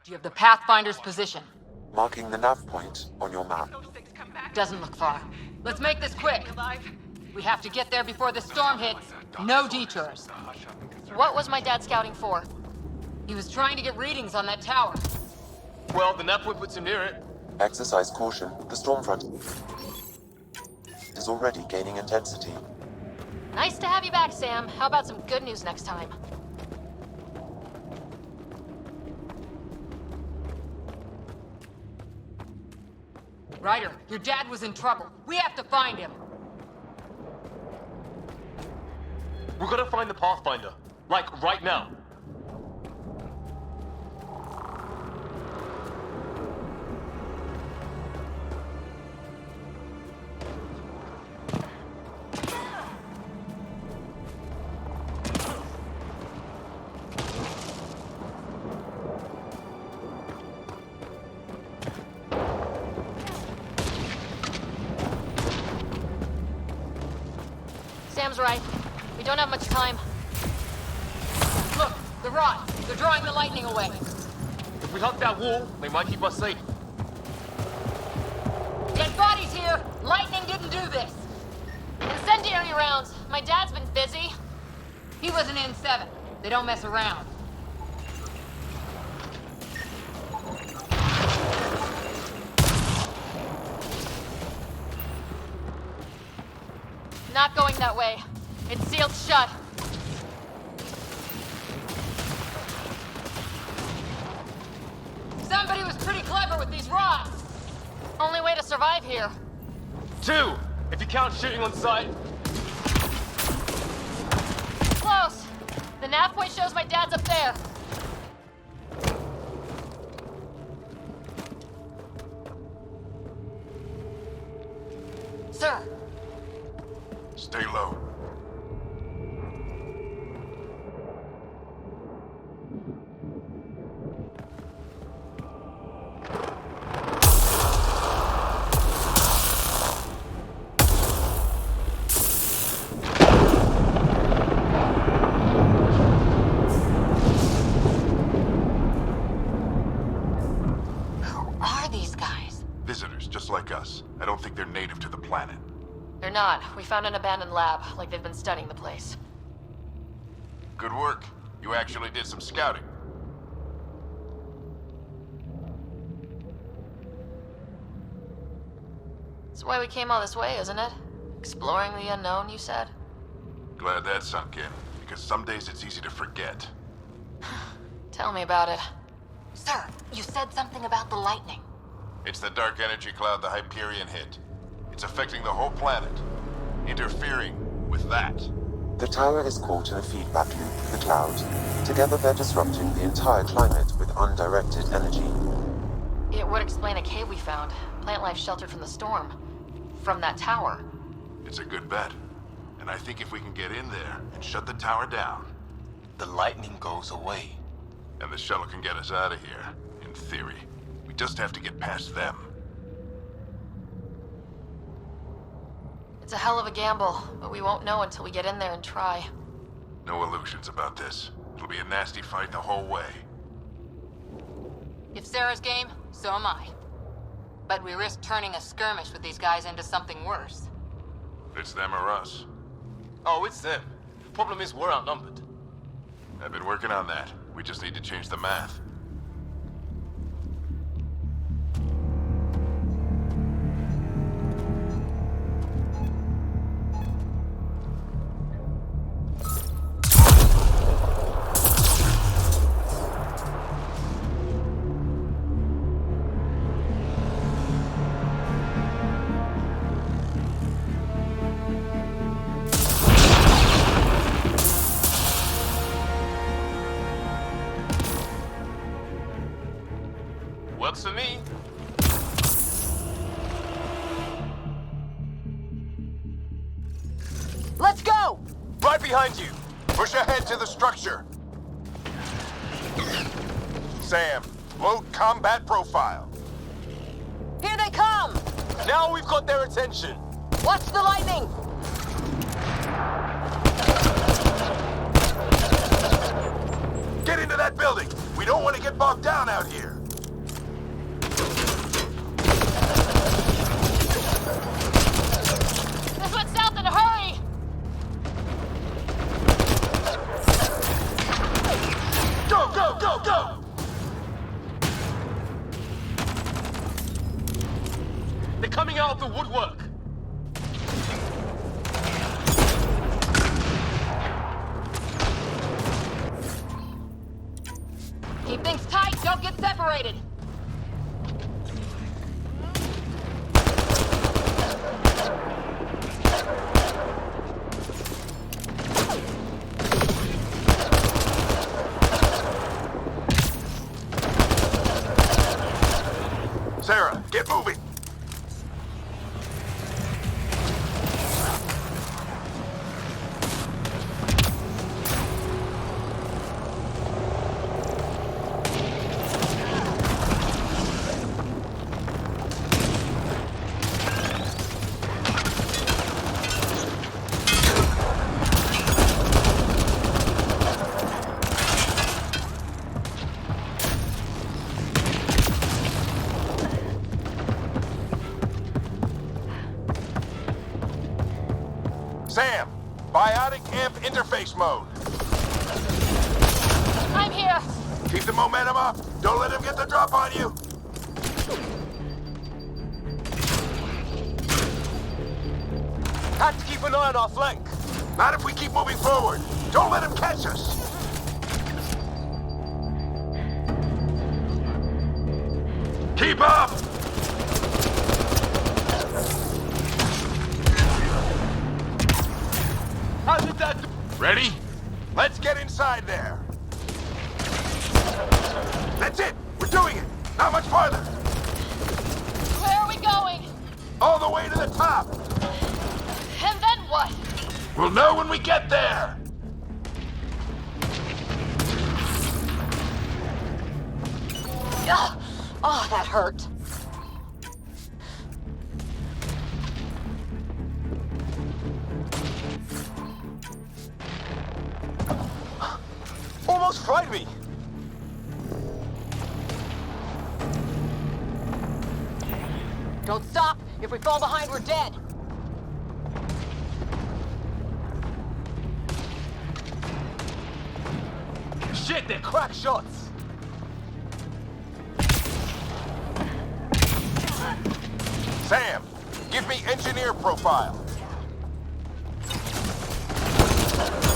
Do you have the Pathfinder's position? Marking the nav point on your map. Doesn't look far. Let's make this quick. We have to get there before the storm hits. No detours. What was my dad scouting for? He was trying to get readings on that tower. Well, the nav point puts him near it. Exercise caution. The storm front is already gaining intensity. Nice to have you back, Sam. How about some good news next time? Ryder, your dad was in trouble. We have to find him. We're gonna find the Pathfinder. Like, right now. Sam's right. We don't have much time. Look, the rods. They're drawing the lightning away. If we hug that wall, they might keep us safe. Dead bodies here. Lightning didn't do this. Incendiary rounds. My dad's been busy. He was an N7. They don't mess around. Not going that way. It's sealed shut. Somebody was pretty clever with these rods. Only way to survive here. 2, if you count shooting on sight. Close. The nav point shows my dad's up there. Sir, Stay low. who are these guys? Visitors, just like us. I don't think they're native to the planet. They're not. We found an abandoned lab, like they've been studying the place. Good work. You actually did some scouting. That's why we came all this way, isn't it? Exploring the unknown, you said? Glad that sunk in, because some days it's easy to forget. Tell me about it. Sir, you said something about the lightning. It's the dark energy cloud the Hyperion hit. It's affecting the whole planet, interfering with that. The tower is caught in a feedback loop with the cloud. Together they're disrupting the entire climate with undirected energy. It would explain a cave we found. Plant life sheltered from the storm. From that tower. It's a good bet. And I think if we can get in there and shut the tower down, The lightning goes away. and the shuttle can get us out of here, in theory. We just have to get past them. It's a hell of a gamble, but we won't know until we get in there and try. No illusions about this. It'll be a nasty fight the whole way. If Sarah's game, so am I. But we risk turning a skirmish with these guys into something worse. It's them or us. Oh, it's them. Problem is, we're outnumbered. I've been working on that. We just need to change the math. Works for me. Let's go! Right behind you! Push ahead to the structure! Sam, load combat profile. Here they come! Now we've got their attention. Watch the lightning! Get into that building! We don't want to get bogged down out here! Go, go, go! They're coming out of the woodwork. Keep things tight, don't get separated. Sarah, get moving! Sam, biotic amp interface mode. I'm here. Keep the momentum up. Don't let him get the drop on you. Have to keep an eye on our flank. Not if we keep moving forward. Don't let him catch us. Keep up! How did that do? Ready? Let's get inside there. That's it. We're doing it. Not much farther. Where are we going? All the way to the top. And then what? We'll know when we get there. Ugh. Oh, that hurt. Almost fried me. Don't stop. If we fall behind, we're dead. Shit, they're crack shots. Sam, give me engineer profile.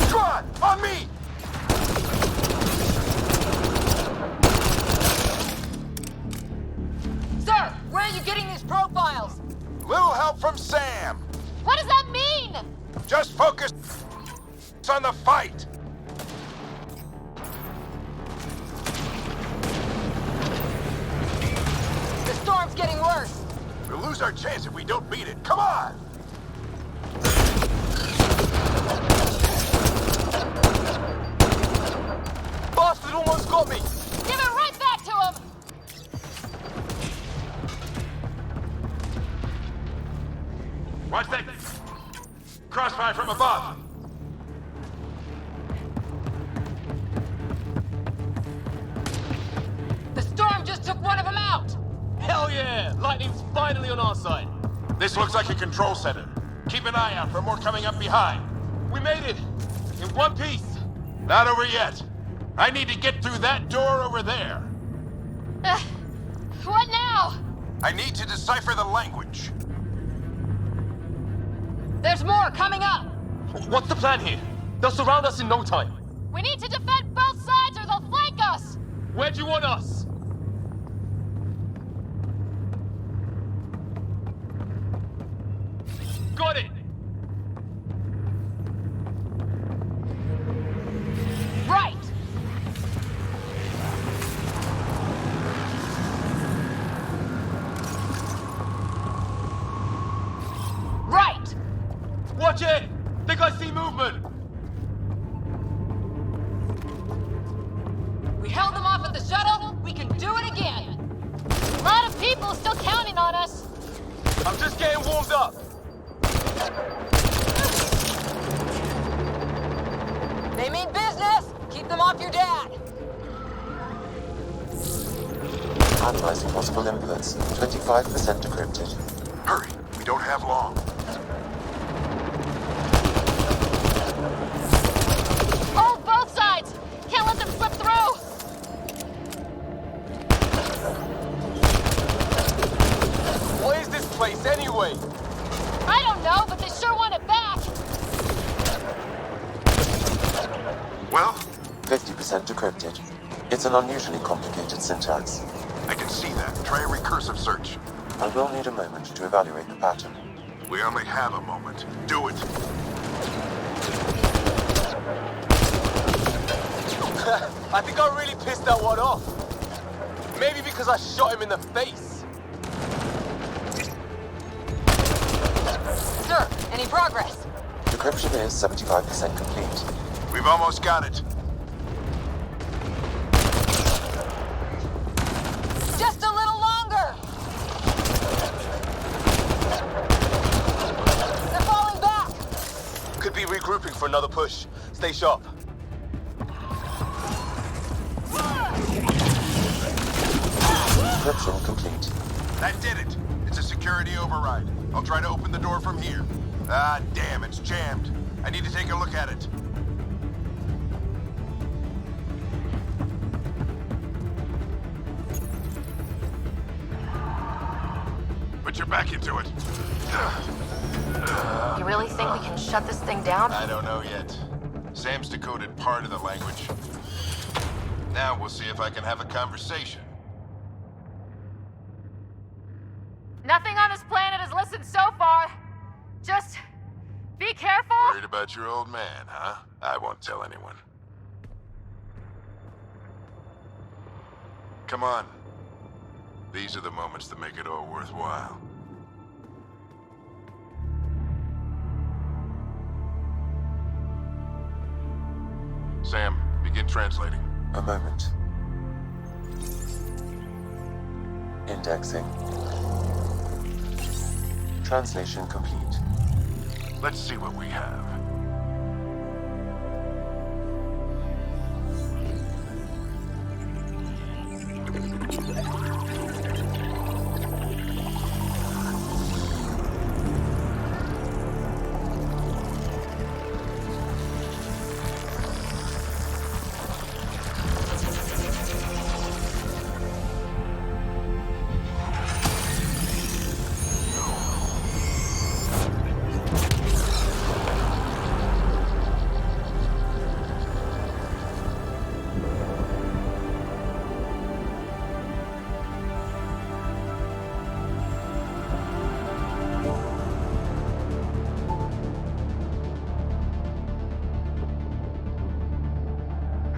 Come on me! Sir, where are you getting these profiles? Little help from Sam. What does that mean? Just focus on the fight. The storm's getting worse. We'll lose our chance if we don't beat it. Come on! Bastard almost got me. Give it right back to him! Watch that crossfire from above. The storm just took one of them out! Hell yeah! Lightning's finally on our side. This looks like a control center. Keep an eye out for more coming up behind. We made it! In one piece! Not over yet. I need to get through that door over there. What now? I need to decipher the language. There's more coming up! What's the plan here? They'll surround us in no time. We need to defend both sides or they'll flank us! Where do you want us? Got it! Right! Right! Watch it! Think I see movement! We held them off at the shuttle, we can do it again! A lot of people still counting on us! I'm just getting warmed up. They mean business! Keep them off your dad! Analyzing possible inputs. 25% decrypted. Hurry, we don't have long. Hold both sides! Can't let them slip through! anyway? I don't know, but they sure want it back! Well, 50% decrypted. It's an unusually complicated syntax. I can see that. Try a recursive search. I will need a moment to evaluate the pattern. We only have a moment. Do it. I think I really pissed that one off. Maybe because I shot him in the face. Sir, any progress? Decryption is 75% complete. We've almost got it. Just a little longer! They're falling back! Could be regrouping for another push. Stay sharp. Decryption complete. That did it. It's a security override. I'll try to open the door from here. Ah, damn, it's jammed. I need to take a look at it. Put your back into it. You really think we can shut this thing down? I don't know yet. Sam's decoded part of the language. Now we'll see if I can have a conversation. Nothing on this planet has listened so far. Just be careful. Worried about your old man, huh? I won't tell anyone. Come on. These are the moments that make it all worthwhile. Sam, begin translating. A moment. Indexing. Translation complete. Let's see what we have.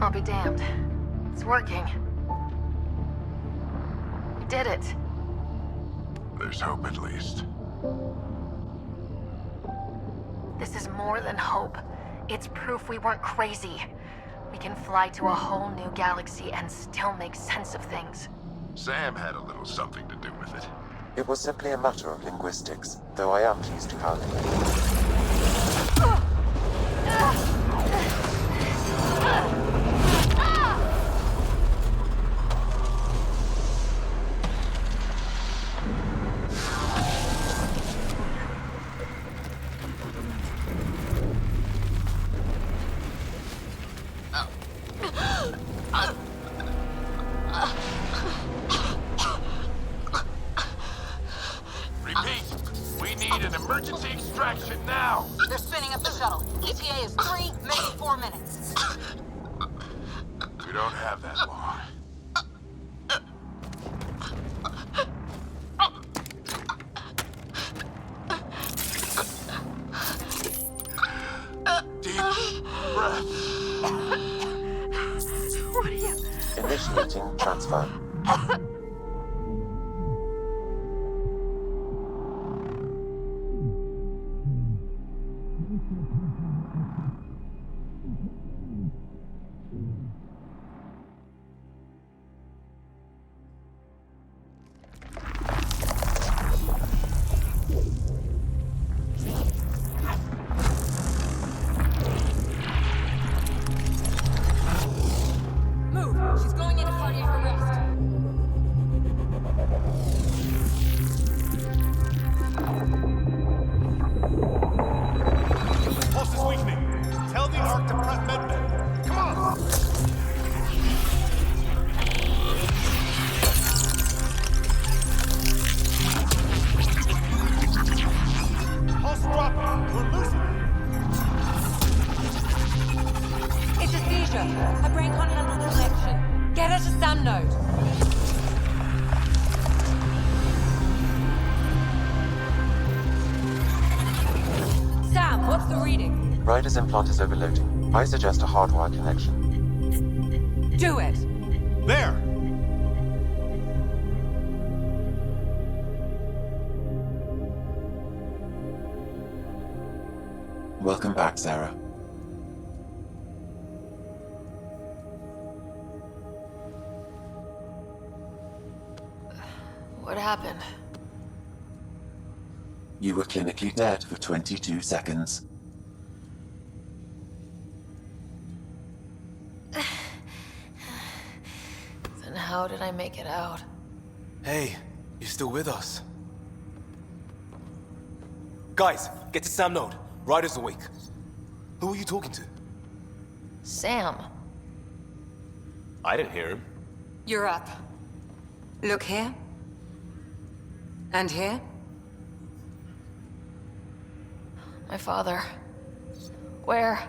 I'll be damned. It's working. We did it. There's hope at least. This is more than hope. It's proof we weren't crazy. We can fly to a whole new galaxy and still make sense of things. Sam had a little something to do with it. It was simply a matter of linguistics, though I am pleased to have it. Repeat, we need an emergency extraction now. They're spinning up the shuttle. ETA is 3, maybe 4 minutes. We don't have that long. Deep breath. What are you? Initiating transfer. Move. She's going into cardiac arrest. Ryder's implant is overloading. I suggest a hardwire connection. Do it! There! Welcome back, Sarah. What happened? You were clinically dead for 22 seconds. Then how did I make it out? Hey, you're still with us. Guys, get to Sam Node. Ryder's awake. Who are you talking to? Sam. I didn't hear him. You're up. Look here. And here. My father. Where?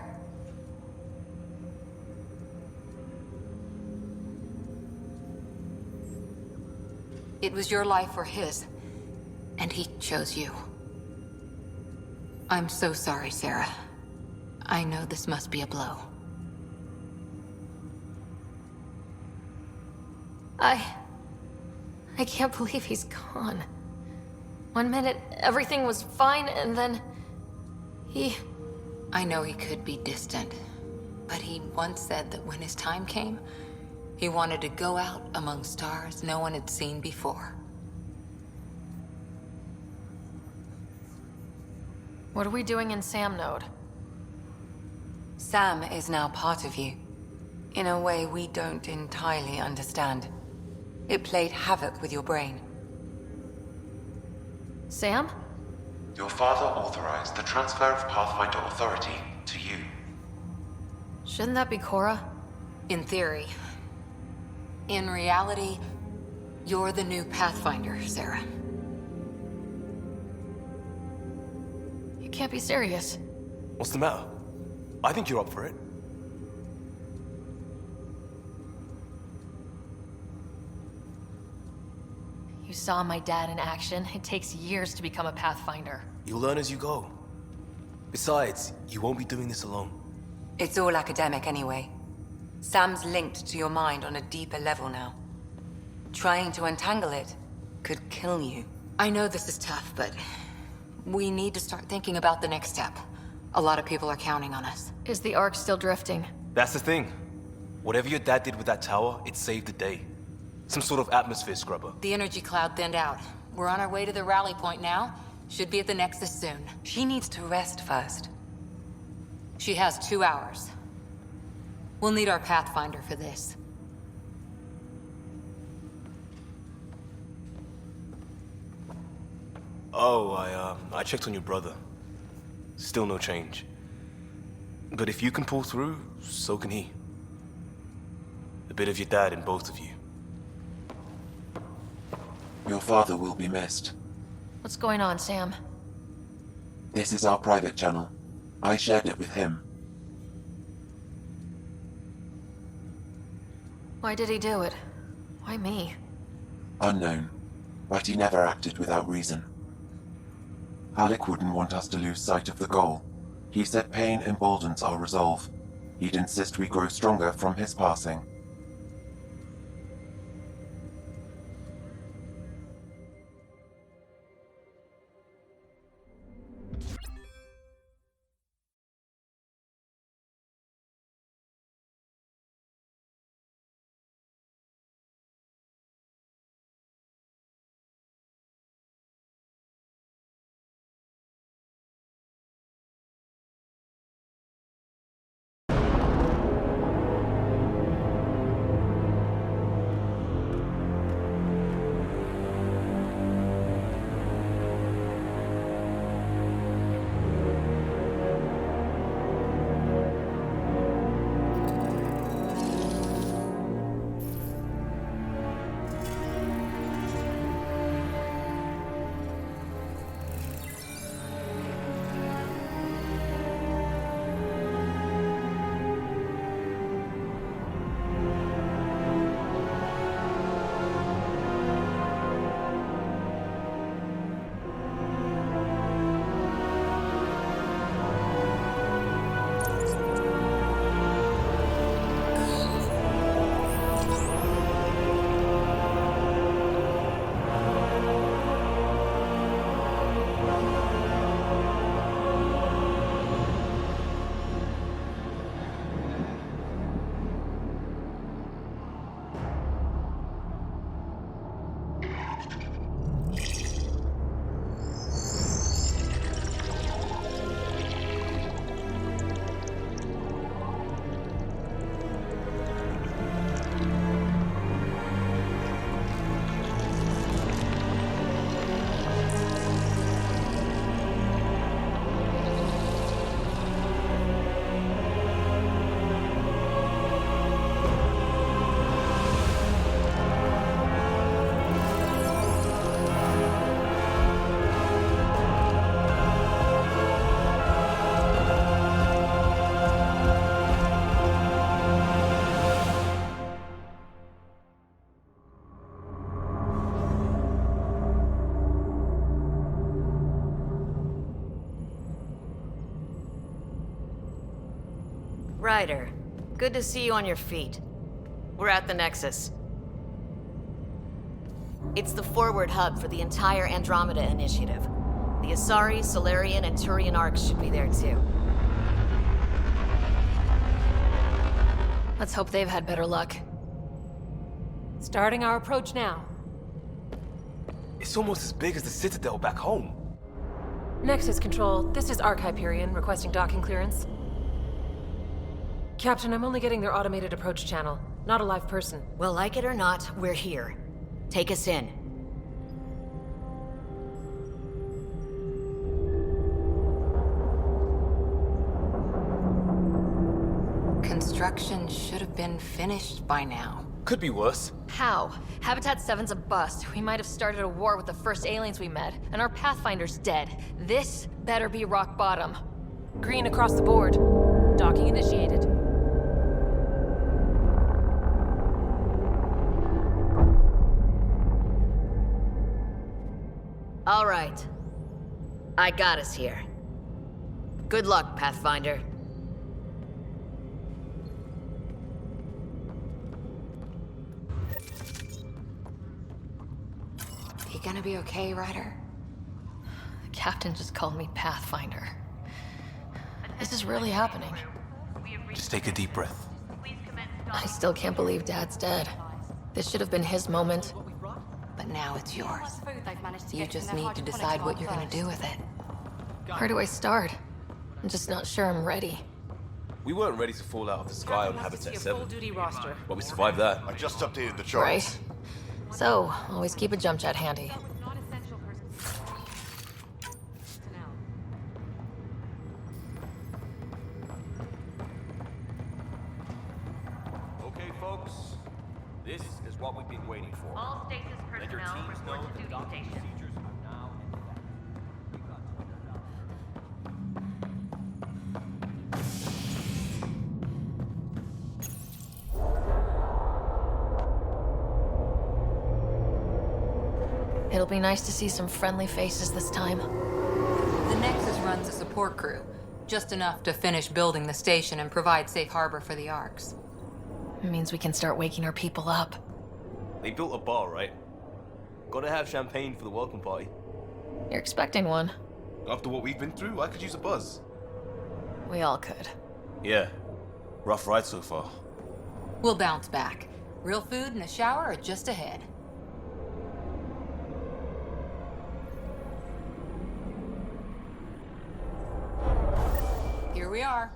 It was your life or his. And he chose you. I'm so sorry, Sarah. I know this must be a blow. I can't believe he's gone. 1 minute, everything was fine, and then... I know he could be distant, but he once said that when his time came, he wanted to go out among stars no one had seen before. What are we doing in Sam Node? Sam is now part of you, in a way we don't entirely understand. It played havoc with your brain. Sam? Your father authorized the transfer of Pathfinder authority to you. Shouldn't that be Cora? In theory. In reality, you're the new Pathfinder, Sarah. You can't be serious. What's the matter? I think you're up for it. You saw my dad in action. It takes years to become a Pathfinder. You'll learn as you go. Besides, you won't be doing this alone. It's all academic anyway. Sam's linked to your mind on a deeper level now. Trying to untangle it could kill you. I know this is tough, but we need to start thinking about the next step. A lot of people are counting on us. Is the Ark still drifting? That's the thing. Whatever your dad did with that tower, it saved the day. Some sort of atmosphere scrubber. The energy cloud thinned out. We're on our way to the rally point now. Should be at the Nexus soon. She needs to rest first. She has 2 hours. We'll need our Pathfinder for this. Oh, I checked on your brother. Still no change. But if you can pull through, so can he. A bit of your dad in both of you. Your father will be missed. What's going on, Sam? This is our private channel. I shared it with him. Why did he do it? Why me? Unknown, but he never acted without reason. Alec wouldn't want us to lose sight of the goal. He said pain emboldens our resolve. He'd insist we grow stronger from his passing. Ryder, good to see you on your feet. We're at the Nexus. It's the forward hub for the entire Andromeda initiative. The Asari, Solarian, and Turian arcs should be there too. Let's hope they've had better luck. Starting our approach now. It's almost as big as the Citadel back home. Nexus Control, this is Arc Hyperion, requesting docking clearance. Captain, I'm only getting their automated approach channel, not a live person. Well, like it or not, we're here. Take us in. Construction should have been finished by now. Could be worse. How? Habitat 7's a bust. We might have started a war with the first aliens we met, and our Pathfinder's dead. This better be rock bottom. Green across the board. Docking initiated. All right. I got us here. Good luck, Pathfinder. You gonna be okay, Ryder? The captain just called me Pathfinder. This is really happening. Just take a deep breath. I still can't believe Dad's dead. This should have been his moment. But now it's yours. You just need to decide what you're gonna do with it. Where do I start? I'm just not sure I'm ready. We weren't ready to fall out of the sky on Habitat 7. Full-duty roster. But we survived that. I just updated the charts. Right. So, always keep a jump jet handy. Okay, folks. This is what we've been waiting for. All stasis Let your personnel teams report know to the duty docking station. procedures are now in effect. We've got It'll be nice to see some friendly faces this time. The Nexus runs a support crew, just enough to finish building the station and provide safe harbor for the arcs. It means we can start waking our people up. They built a bar, right? Gotta have champagne for the welcome party. You're expecting one. After what we've been through, I could use a buzz. We all could. Yeah. Rough ride so far. We'll bounce back. Real food and a shower are just ahead. Here we are.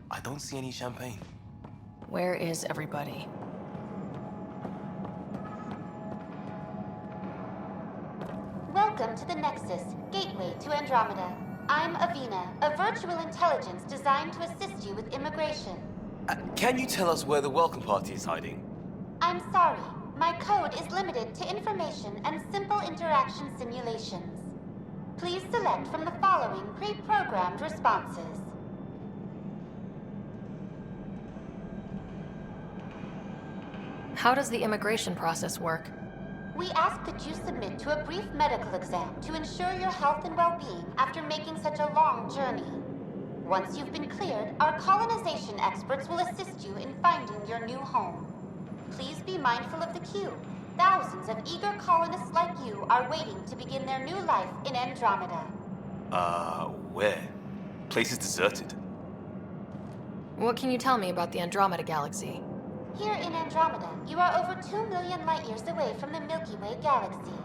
I don't see any champagne. Where is everybody? Welcome to the Nexus, gateway to Andromeda. I'm Avina, a virtual intelligence designed to assist you with immigration. Can you tell us where the welcome party is hiding? I'm sorry, my code is limited to information and simple interaction simulations. Please select from the following pre-programmed responses. How does the immigration process work? We ask that you submit to a brief medical exam to ensure your health and well-being after making such a long journey. Once you've been cleared, our colonization experts will assist you in finding your new home. Please be mindful of the queue. Thousands of eager colonists like you are waiting to begin their new life in Andromeda. Where? Place is deserted. What can you tell me about the Andromeda galaxy? Here in Andromeda, you are over 2 million light-years away from the Milky Way galaxy.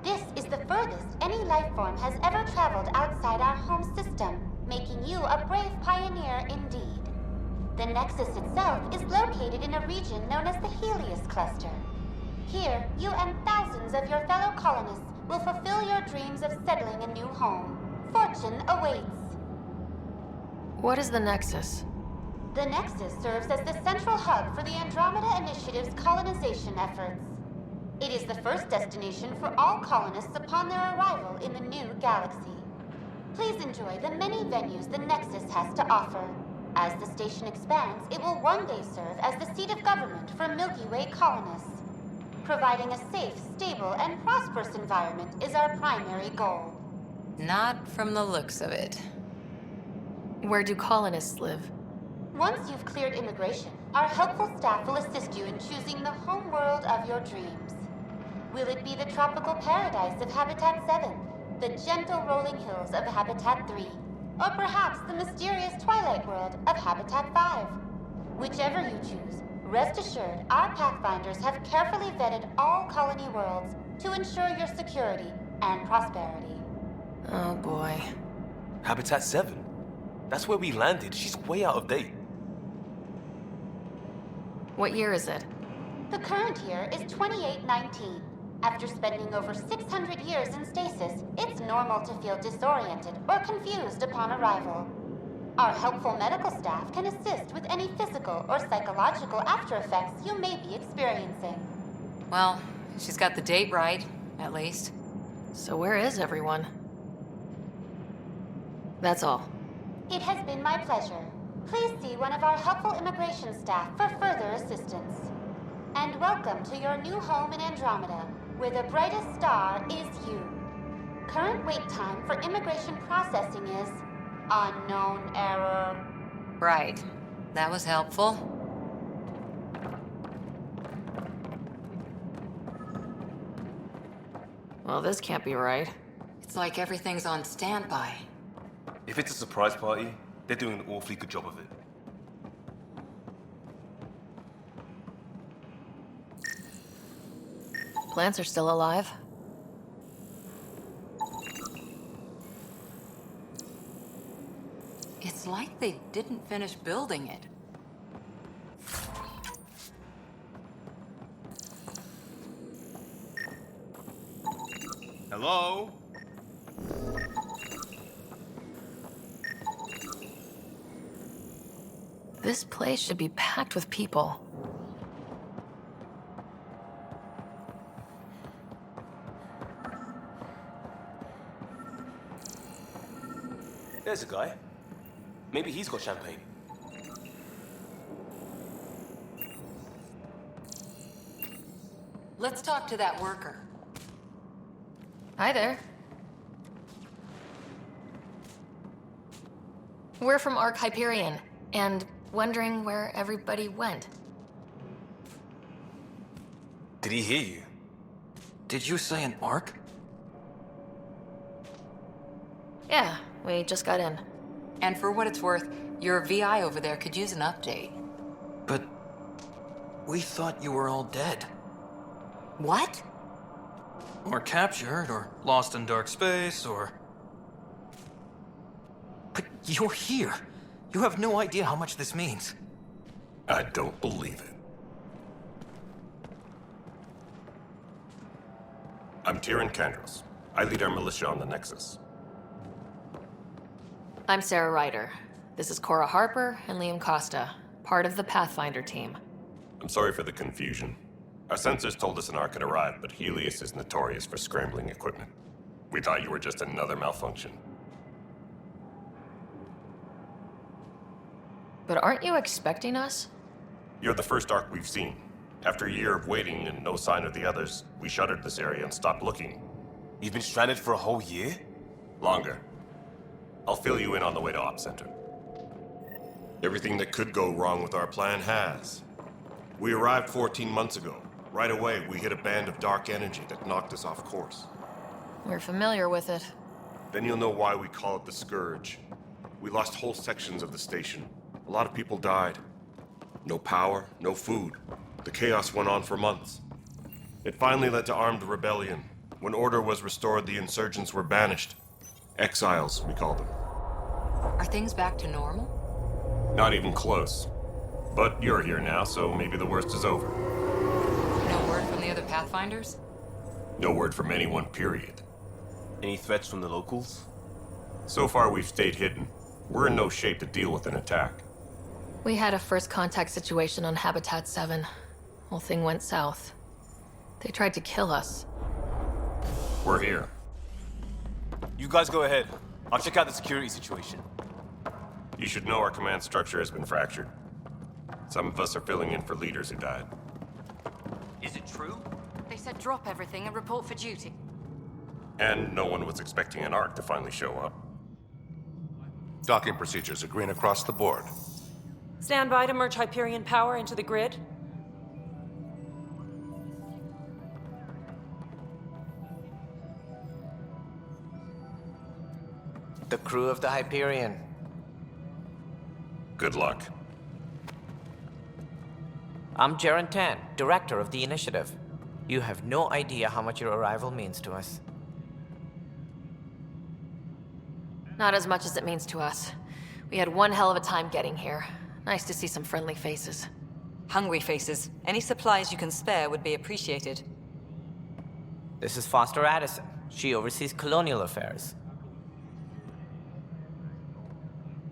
This is the furthest any life form has ever traveled outside our home system, making you a brave pioneer indeed. The Nexus itself is located in a region known as the Helios Cluster. Here, you and thousands of your fellow colonists will fulfill your dreams of settling a new home. Fortune awaits. What is the Nexus? The Nexus serves as the central hub for the Andromeda Initiative's colonization efforts. It is the first destination for all colonists upon their arrival in the new galaxy. Please enjoy the many venues the Nexus has to offer. As the station expands, it will one day serve as the seat of government for Milky Way colonists. Providing a safe, stable, and prosperous environment is our primary goal. Not from the looks of it. Where do colonists live? Once you've cleared immigration, our helpful staff will assist you in choosing the home world of your dreams. Will it be the tropical paradise of Habitat 7, the gentle rolling hills of Habitat 3, or perhaps the mysterious twilight world of Habitat 5? Whichever you choose, rest assured our Pathfinders have carefully vetted all colony worlds to ensure your security and prosperity. Oh boy. Habitat 7? That's where we landed. She's way out of date. What year is it? The current year is 2819. After spending over 600 years in stasis, it's normal to feel disoriented or confused upon arrival. Our helpful medical staff can assist with any physical or psychological after effects you may be experiencing. Well, she's got the date right, at least. So where is everyone? That's all. It has been my pleasure. Please see one of our helpful immigration staff for further assistance. And welcome to your new home in Andromeda, where the brightest star is you. Current wait time for immigration processing is unknown error. Right. That was helpful. Well, this can't be right. It's like everything's on standby. If it's a surprise party, they're doing an awfully good job of it. Plants are still alive. It's like they didn't finish building it. Hello? This place should be packed with people. There's a guy. Maybe he's got champagne. Let's talk to that worker. Hi there. We're from Ark Hyperion, and wondering where everybody went. Did he hear you? Did you say an arc? Yeah, we just got in. And for what it's worth, your VI over there could use an update. But we thought you were all dead. What? Or captured, or lost in dark space, or... But you're here. You have no idea how much this means. I don't believe it. I'm Tyrion Kandros. I lead our militia on the Nexus. I'm Sarah Ryder. This is Cora Harper and Liam Costa, part of the Pathfinder team. I'm sorry for the confusion. Our sensors told us an Ark had arrived, but Helios is notorious for scrambling equipment. We thought you were just another malfunction. But aren't you expecting us? You're the first Ark we've seen. After a year of waiting and no sign of the others, we shuttered this area and stopped looking. You've been stranded for a whole year? Longer. I'll fill you in on the way to Op Center. Everything that could go wrong with our plan has. We arrived 14 months ago. Right away, we hit a band of dark energy that knocked us off course. We're familiar with it. Then you'll know why we call it the Scourge. We lost whole sections of the station. A lot of people died. No power, no food. The chaos went on for months. It finally led to armed rebellion. When order was restored, the insurgents were banished. Exiles, we call them. Are things back to normal? Not even close. But you're here now, so maybe the worst is over. No word from the other Pathfinders? No word from anyone, period. Any threats from the locals? So far, we've stayed hidden. We're in no shape to deal with an attack. We had a first contact situation on Habitat 7. Whole thing went south. They tried to kill us. We're here. You guys go ahead. I'll check out the security situation. You should know our command structure has been fractured. Some of us are filling in for leaders who died. Is it true? They said drop everything and report for duty. And no one was expecting an Ark to finally show up. Docking procedures are green across the board. Stand by to merge Hyperion power into the grid. The crew of the Hyperion. Good luck. I'm Jaren Tan, director of the initiative. You have no idea how much your arrival means to us. Not as much as it means to us. We had one hell of a time getting here. Nice to see some friendly faces. Hungry faces. Any supplies you can spare would be appreciated. This is Foster Addison. She oversees colonial affairs.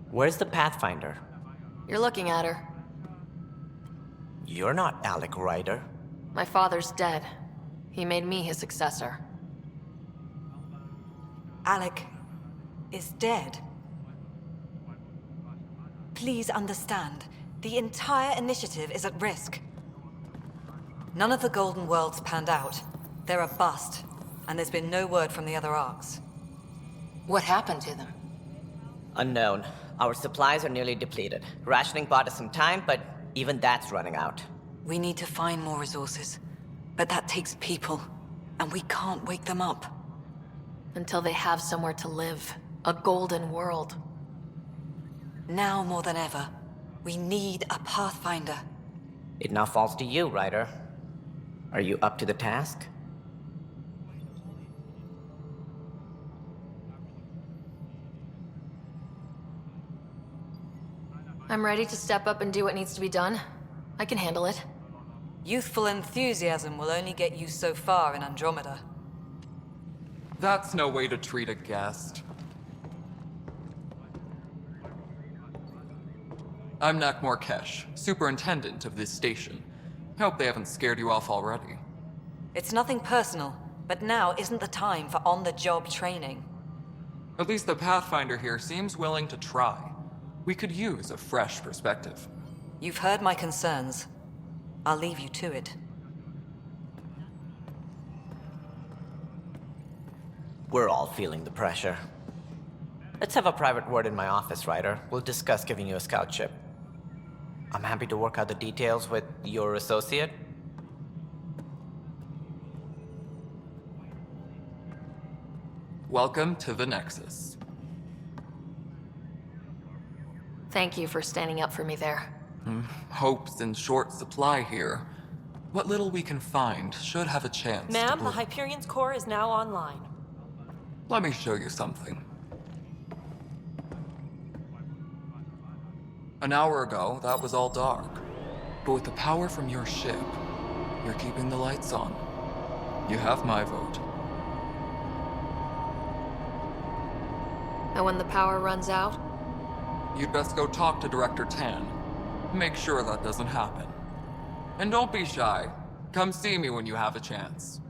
Where's the Pathfinder? You're looking at her. You're not Alec Ryder. My father's dead. He made me his successor. Alec is dead. Please understand, the entire initiative is at risk. None of the Golden Worlds panned out. They're a bust, and there's been no word from the other arcs. What happened to them? Unknown. Our supplies are nearly depleted. Rationing bought us some time, but even that's running out. We need to find more resources, but that takes people, and we can't wake them up. Until they have somewhere to live. A golden world. Now more than ever, we need a Pathfinder. It now falls to you, Ryder. Are you up to the task? I'm ready to step up and do what needs to be done. I can handle it. Youthful enthusiasm will only get you so far in Andromeda. That's no way to treat a guest. I'm Nak Morkesh, superintendent of this station. Hope they haven't scared you off already. It's nothing personal, but now isn't the time for on-the-job training. At least the Pathfinder here seems willing to try. We could use a fresh perspective. You've heard my concerns. I'll leave you to it. We're all feeling the pressure. Let's have a private word in my office, Ryder. We'll discuss giving you a scout ship. I'm happy to work out the details with your associate. Welcome to the Nexus. Thank you for standing up for me there. Hope's in short supply here. What little we can find should have a chance Ma'am, to the bloom. Hyperion's core is now online. Let me show you something. An hour ago, that was all dark. But with the power from your ship, you're keeping the lights on. You have my vote. And when the power runs out? You'd best go talk to Director Tan. Make sure that doesn't happen. And don't be shy. Come see me when you have a chance.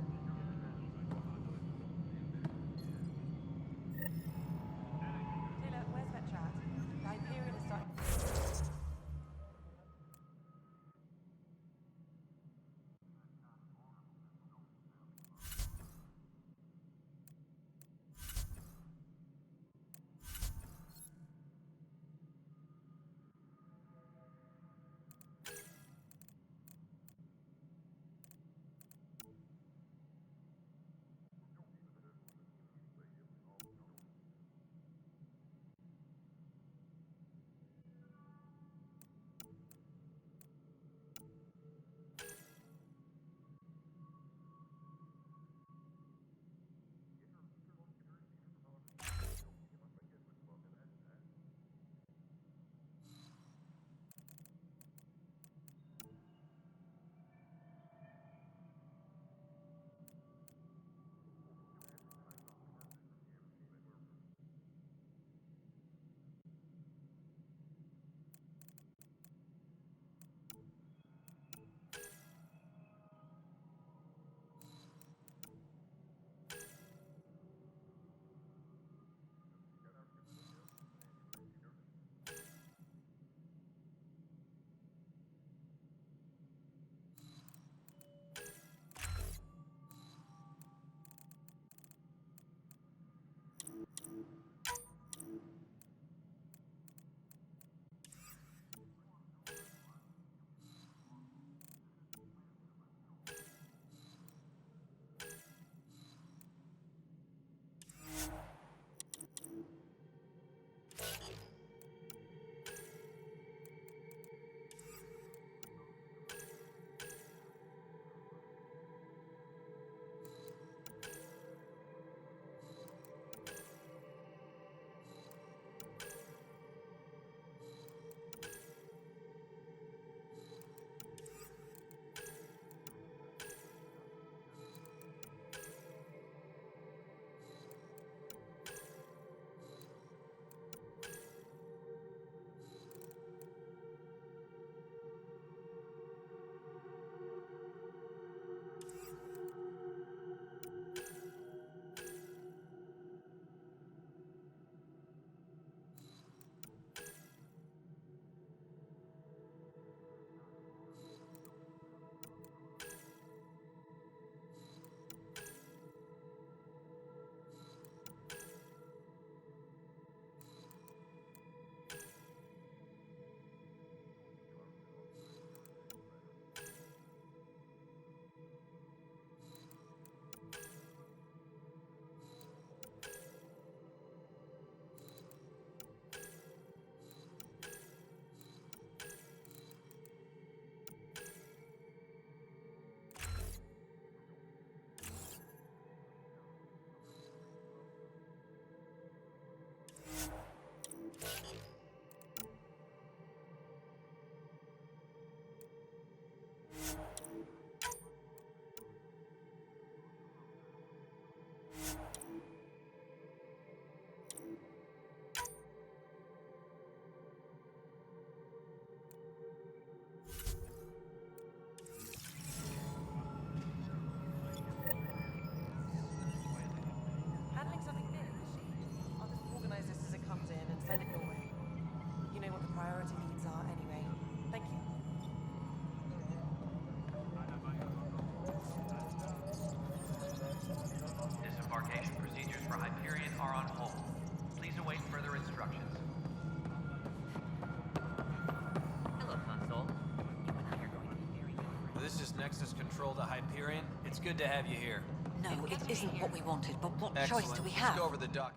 Nexus control to Hyperion? It's good to have you here. No, it isn't what we wanted, but what Excellent. choice do we Let's have? go over the dock.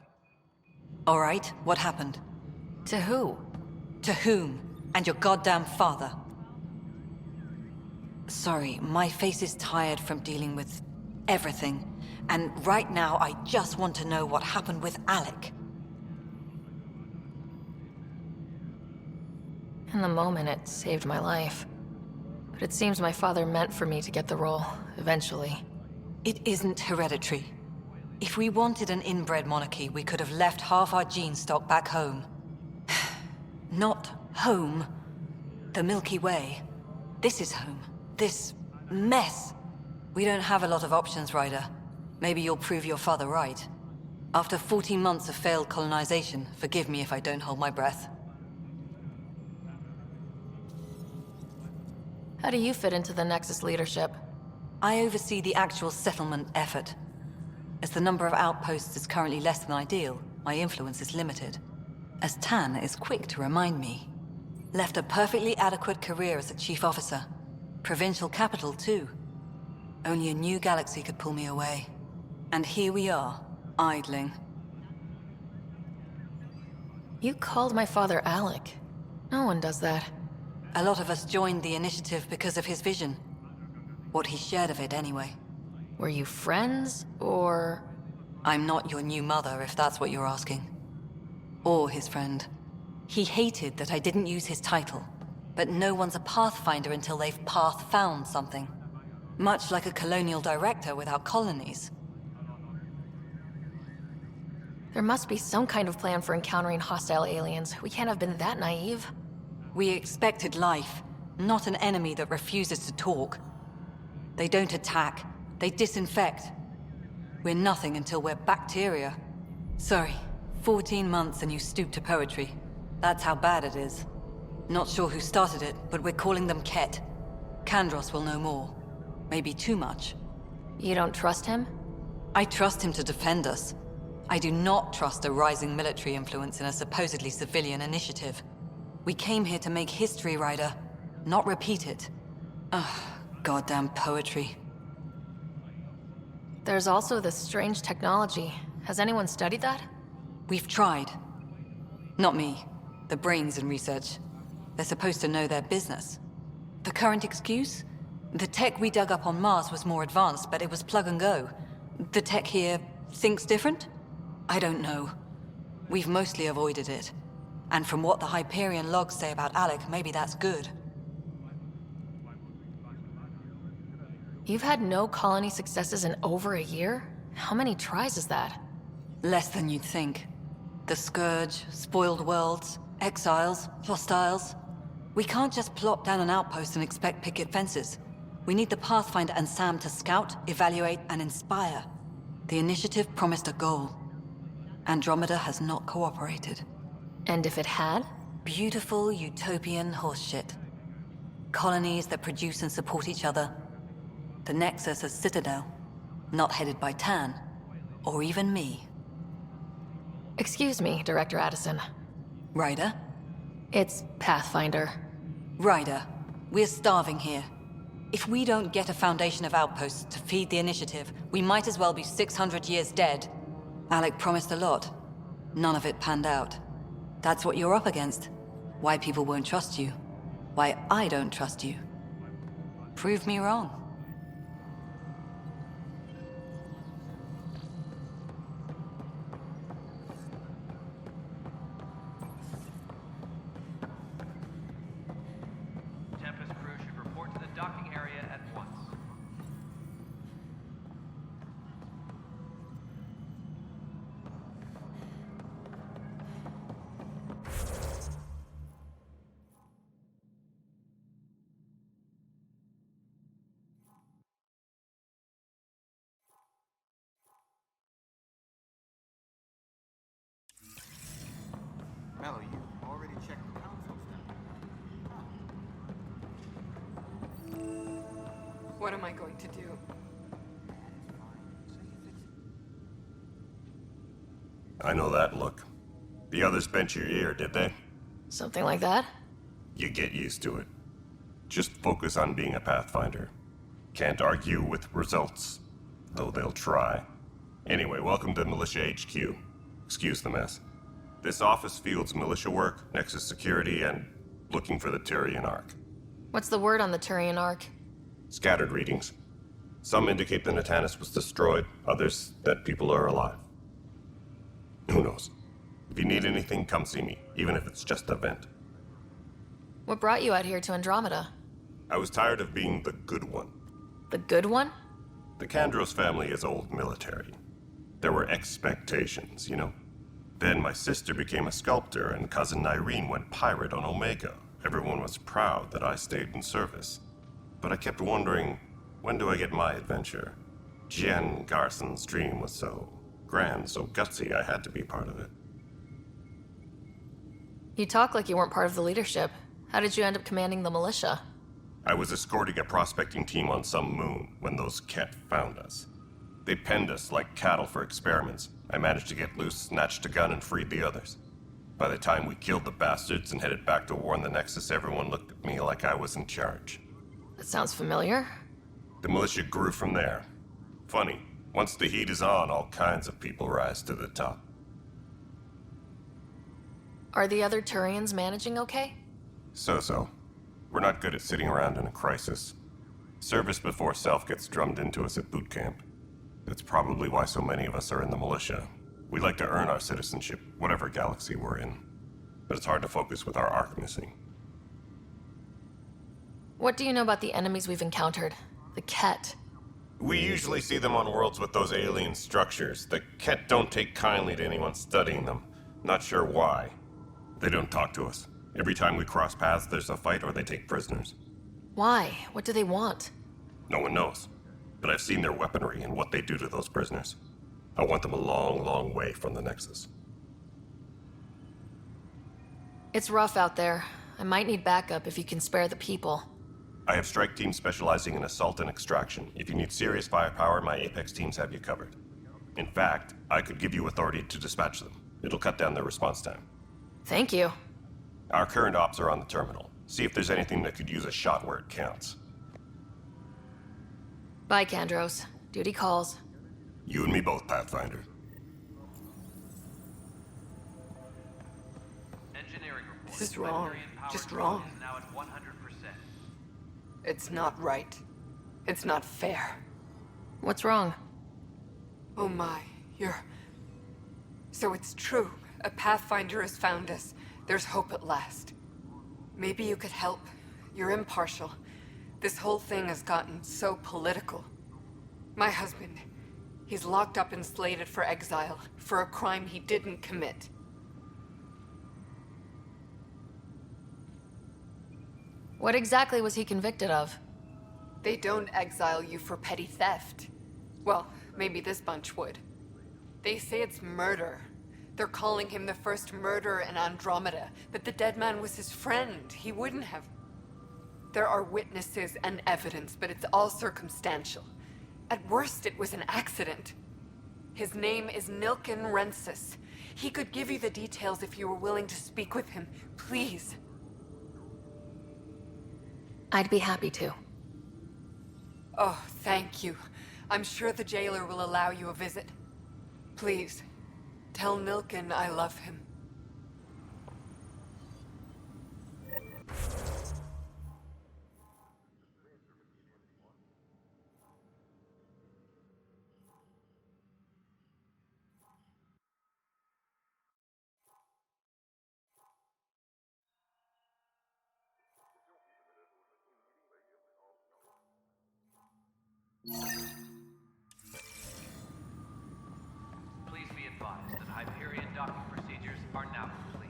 All right, what happened? To who? To whom? And your goddamn father. Sorry, my face is tired from dealing with everything. And right now, I just want to know what happened with Alec. In the moment, it saved my life. But it seems my father meant for me to get the role, eventually. It isn't hereditary. If we wanted an inbred monarchy, we could have left half our gene stock back home. Not home. The Milky Way. This is home. This mess. We don't have a lot of options, Ryder. Maybe you'll prove your father right. After 14 months of failed colonization, forgive me if I don't hold my breath. How do you fit into the Nexus leadership? I oversee the actual settlement effort. As the number of outposts is currently less than ideal, my influence is limited. As Tan is quick to remind me. Left a perfectly adequate career as a chief officer. Provincial capital, too. Only a new galaxy could pull me away. And here we are, idling. You called my father Alec. No one does that. A lot of us joined the initiative because of his vision. What he shared of it, anyway. Were you friends, or...? I'm not your new mother, if that's what you're asking. Or his friend. He hated that I didn't use his title. But no one's a pathfinder until they've path-found something. Much like a colonial director without colonies. There must be some kind of plan for encountering hostile aliens. We can't have been that naive. We expected life, not an enemy that refuses to talk. They don't attack, they disinfect. We're nothing until we're bacteria. Sorry, 14 months and you stoop to poetry. That's how bad it is. Not sure who started it, but we're calling them Ket. Kandros will know more. Maybe too much. You don't trust him? I trust him to defend us. I do not trust a rising military influence in a supposedly civilian initiative. We came here to make history, Ryder, not repeat it. Ugh, goddamn poetry. There's also this strange technology. Has anyone studied that? We've tried. Not me. The brains in research. They're supposed to know their business. The current excuse? The tech we dug up on Mars was more advanced, but it was plug and go. The tech here thinks different? I don't know. We've mostly avoided it. And from what the Hyperion logs say about Alec, maybe that's good. You've had no colony successes in over a year? How many tries is that? Less than you'd think. The Scourge, spoiled worlds, exiles, hostiles. We can't just plop down an outpost and expect picket fences. We need the Pathfinder and Sam to scout, evaluate, and inspire. The initiative promised a goal. Andromeda has not cooperated. And if it had? Beautiful utopian horseshit. Colonies that produce and support each other. The Nexus as Citadel. Not headed by Tan. Or even me. Excuse me, Director Addison. Ryder? It's Pathfinder. Ryder, we're starving here. If we don't get a foundation of outposts to feed the initiative, we might as well be 600 years dead. Alec promised a lot. None of it panned out. That's what you're up against. Why people won't trust you. Why I don't trust you. Prove me wrong. Tempest crew should report to the docking area at once. Mello, you already checked the console stuff. What am I going to do? I know that look. The others bent your ear, did they? Something like that? You get used to it. Just focus on being a Pathfinder. Can't argue with results, though they'll try. Anyway, welcome to Militia HQ. Excuse the mess. This office fields militia work, Nexus security, and looking for the Turian Ark. What's the word on the Turian Ark? Scattered readings. Some indicate the Natanus was destroyed, others that people are alive. Who knows? If you need anything, come see me, even if it's just a vent. What brought you out here to Andromeda? I was tired of being the good one. The good one? The Kandros family is old military. There were expectations, you know? Then my sister became a sculptor and cousin Irene went pirate on Omega. Everyone was proud that I stayed in service. But I kept wondering, when do I get my adventure? Jen Garson's dream was so grand, so gutsy, I had to be part of it. You talk like you weren't part of the leadership. How did you end up commanding the militia? I was escorting a prospecting team on some moon when those Ket found us. They penned us like cattle for experiments. I managed to get loose, snatched a gun, and freed the others. By the time we killed the bastards and headed back to warn the Nexus, everyone looked at me like I was in charge. That sounds familiar. The militia grew from there. Funny, once the heat is on, all kinds of people rise to the top. Are the other Turians managing okay? So-so. We're not good at sitting around in a crisis. Service before self gets drummed into us at boot camp. That's probably why so many of us are in the militia. We like to earn our citizenship, whatever galaxy we're in. But it's hard to focus with our arc missing. What do you know about the enemies we've encountered? The Ket. We usually see them on worlds with those alien structures. The Ket don't take kindly to anyone studying them. Not sure why. They don't talk to us. Every time we cross paths, there's a fight or they take prisoners. Why? What do they want? No one knows. But I've seen their weaponry and what they do to those prisoners. I want them a long, long way from the Nexus. It's rough out there. I might need backup if you can spare the people. I have strike teams specializing in assault and extraction. If you need serious firepower, my Apex teams have you covered. In fact, I could give you authority to dispatch them. It'll cut down their response time. Thank you. Our current ops are on the terminal. See if there's anything that could use a shot where it counts. Bye, Kandros. Duty calls. You and me both, Pathfinder. Engineering report. This is wrong. Just wrong. Is now at 100%. It's not right. It's not fair. What's wrong? Oh my, So it's true. A Pathfinder has found us. There's hope at last. Maybe you could help. You're impartial. This whole thing has gotten so political. My husband, he's locked up and slated for exile for a crime he didn't commit. What exactly was he convicted of? They don't exile you for petty theft. Well, maybe this bunch would. They say it's murder. They're calling him the first murderer in Andromeda, but the dead man was his friend. He wouldn't have. There are witnesses and evidence, but it's all circumstantial. At worst, it was an accident. His name is Nilken Rensis. He could give you the details if you were willing to speak with him. Please. I'd be happy to. Oh, thank you. I'm sure the jailer will allow you a visit. Please, tell Nilken I love him. Please be advised that Hyperion docking procedures are now complete.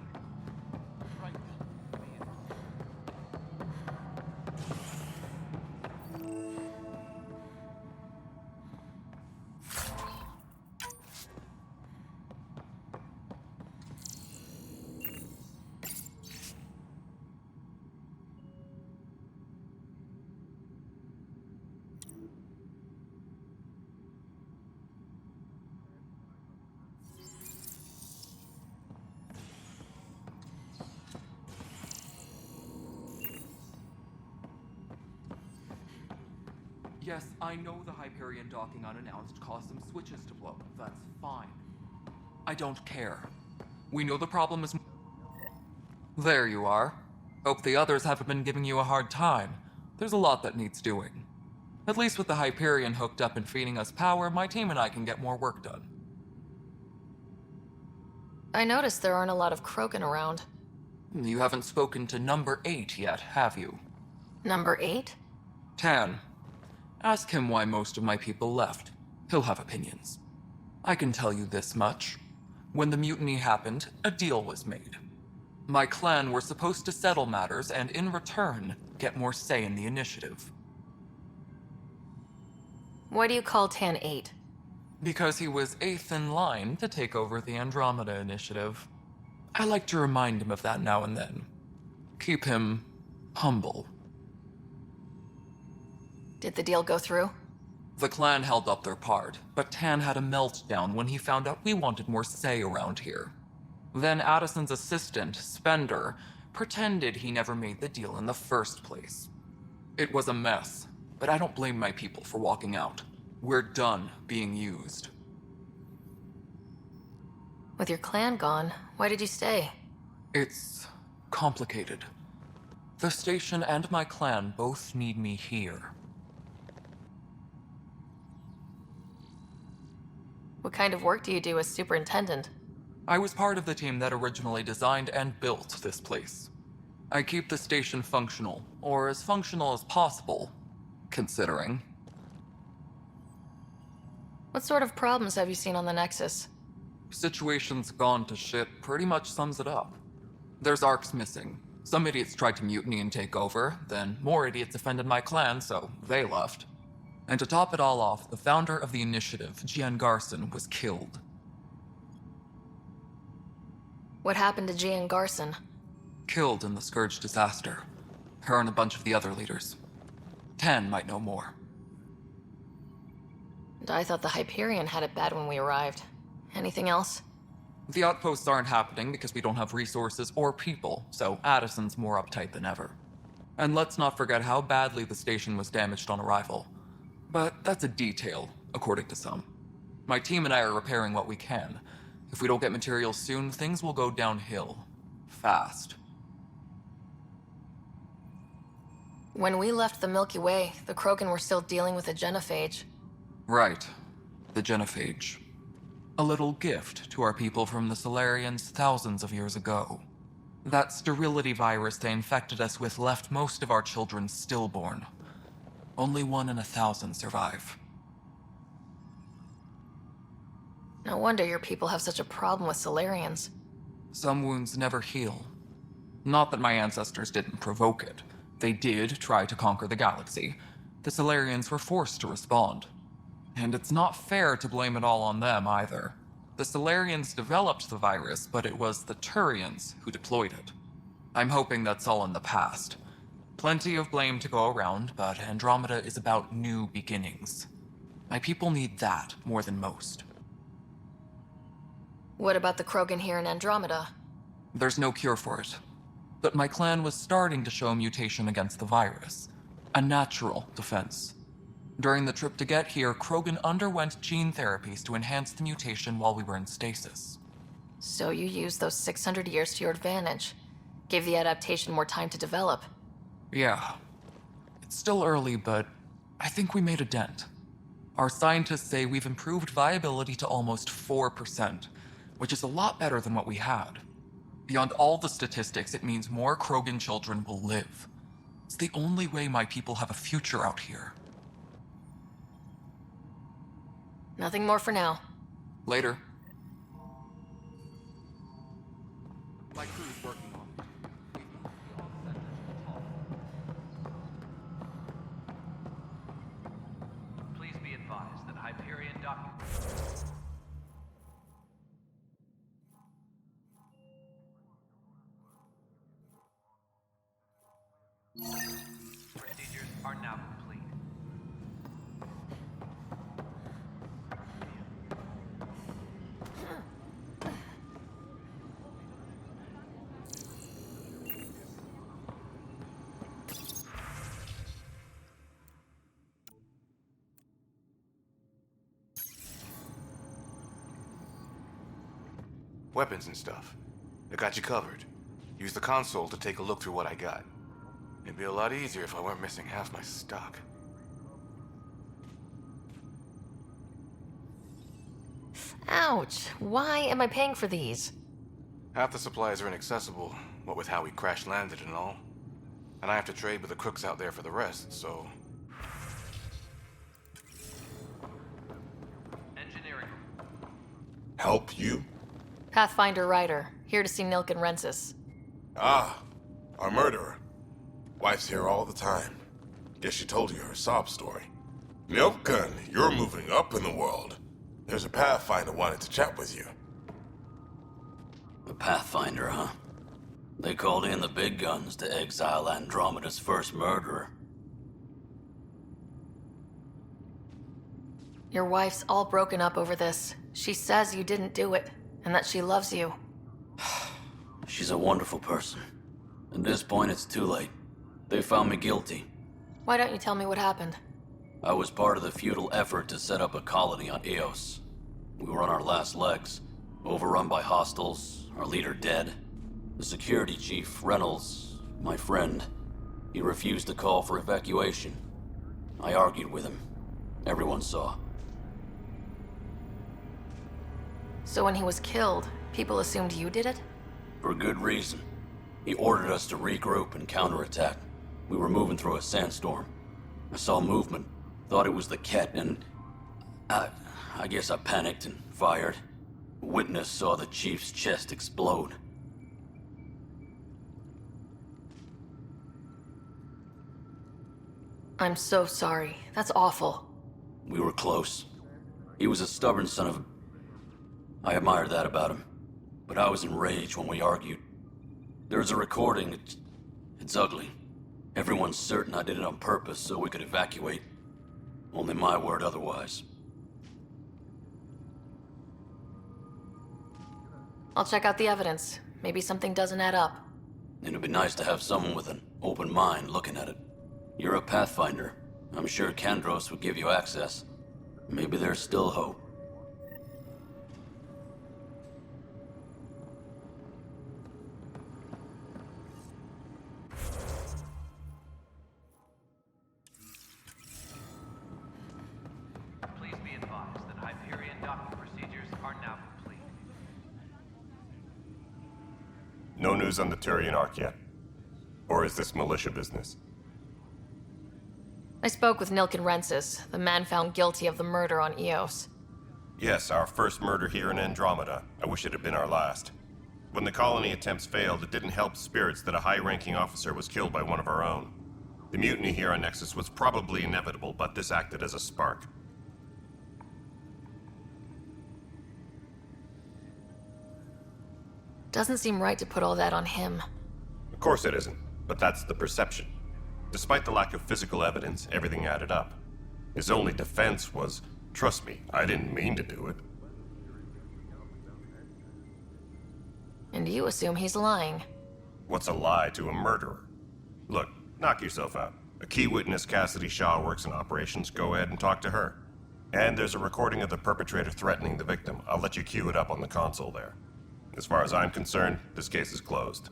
Yes, I know the Hyperion docking unannounced caused some switches to blow. That's fine. I don't care. We know the problem is... There you are. Hope the others haven't been giving you a hard time. There's a lot that needs doing. At least with the Hyperion hooked up and feeding us power, my team and I can get more work done. I noticed there aren't a lot of Krogan around. You haven't spoken to number 8 yet, have you? Number 8? Tan. Ask him why most of my people left. He'll have opinions. I can tell you this much. When the mutiny happened, a deal was made. My clan were supposed to settle matters and, in return, get more say in the initiative. Why do you call Tan 8? Because he was 8th in line to take over the Andromeda initiative. I like to remind him of that now and then. Keep him humble. Did the deal go through? The clan held up their part, but Tan had a meltdown when he found out we wanted more say around here. Then Addison's assistant, Spender, pretended he never made the deal in the first place. It was a mess, but I don't blame my people for walking out. We're done being used. With your clan gone, why did you stay? It's complicated. The station and my clan both need me here. What kind of work do you do as superintendent? I was part of the team that originally designed and built this place. I keep the station functional, or as functional as possible, considering. What sort of problems have you seen on the Nexus? Situation's gone to shit pretty much sums it up. There's arcs missing. Some idiots tried to mutiny and take over, then more idiots offended my clan, so they left. And to top it all off, the founder of the initiative, Gian Garson, was killed. What happened to Gian Garson? Killed in the Scourge disaster. Her and a bunch of the other leaders. Tan might know more. And I thought the Hyperion had it bad when we arrived. Anything else? The outposts aren't happening because we don't have resources or people, so Addison's more uptight than ever. And let's not forget how badly the station was damaged on arrival. But that's a detail, according to some. My team and I are repairing what we can. If we don't get materials soon, things will go downhill. Fast. When we left the Milky Way, the Krogan were still dealing with a genophage. Right. The genophage. A little gift to our people from the Solarians thousands of years ago. That sterility virus they infected us with left most of our children stillborn. Only 1 in 1,000 survive. No wonder your people have such a problem with Solarians. Some wounds never heal. Not that my ancestors didn't provoke it. They did try to conquer the galaxy. The Solarians were forced to respond. And it's not fair to blame it all on them, either. The Solarians developed the virus, but it was the Turians who deployed it. I'm hoping that's all in the past. Plenty of blame to go around, but Andromeda is about new beginnings. My people need that more than most. What about the Krogan here in Andromeda? There's no cure for it. But my clan was starting to show mutation against the virus. A natural defense. During the trip to get here, Krogan underwent gene therapies to enhance the mutation while we were in stasis. So you used those 600 years to your advantage. Gave the adaptation more time to develop. Yeah. It's still early, but I think we made a dent. Our scientists say we've improved viability to almost 4%, which is a lot better than what we had. Beyond all the statistics, it means more Krogan children will live. It's the only way my people have a future out here. Nothing more for now. Later. My crew's working on it. Please be advised that Hyperion docking... Procedures are now complete. Weapons and stuff. I got you covered. Use the console to take a look through what I got. It'd be a lot easier if I weren't missing half my stock. Ouch. Why am I paying for these? Half the supplies are inaccessible, what with how we crash-landed and all. And I have to trade with the crooks out there for the rest, so... Engineering. Help you? Pathfinder Ryder, here to see Nilk and Rensis. Ah, our murderer. Wife's here all the time. Guess she told you her sob story. Milken, you're moving up in the world. There's a Pathfinder wanted to chat with you. A Pathfinder, huh? They called in the big guns to exile Andromeda's first murderer. Your wife's all broken up over this. She says you didn't do it, and that she loves you. She's a wonderful person. At this point, it's too late. They found me guilty. Why don't you tell me what happened? I was part of the futile effort to set up a colony on Eos. We were on our last legs, overrun by hostiles, our leader dead. The security chief, Reynolds, my friend, he refused to call for evacuation. I argued with him. Everyone saw. So when he was killed, people assumed you did it? For good reason. He ordered us to regroup and counterattack. We were moving through a sandstorm. I saw movement, thought it was the Ket, and I guess I panicked and fired. A witness saw the chief's chest explode. I'm so sorry. That's awful. We were close. He was a stubborn son of a... I admired that about him. But I was enraged when we argued. There's a recording. It's ugly. Everyone's certain I did it on purpose so we could evacuate. Only my word otherwise. I'll check out the evidence. Maybe something doesn't add up. It'd be nice to have someone with an open mind looking at it. You're a Pathfinder. I'm sure Kandros would give you access. Maybe there's still hope. Please be advised that Hyperion docking procedures are now complete. No news on the Turian Ark yet? Or is this militia business? I spoke with Nilk and Rensis, the man found guilty of the murder on Eos. Yes, our first murder here in Andromeda. I wish it had been our last. When the colony attempts failed, it didn't help spirits that a high-ranking officer was killed by one of our own. The mutiny here on Nexus was probably inevitable, but this acted as a spark. Doesn't seem right to put all that on him. Of course it isn't, but that's the perception. Despite the lack of physical evidence, everything added up. His only defense was, trust me, I didn't mean to do it. And you assume he's lying. What's a lie to a murderer? Look, knock yourself out. A key witness, Cassidy Shaw, works in operations. Go ahead and talk to her. And there's a recording of the perpetrator threatening the victim. I'll let you cue it up on the console there. As far as I'm concerned, this case is closed.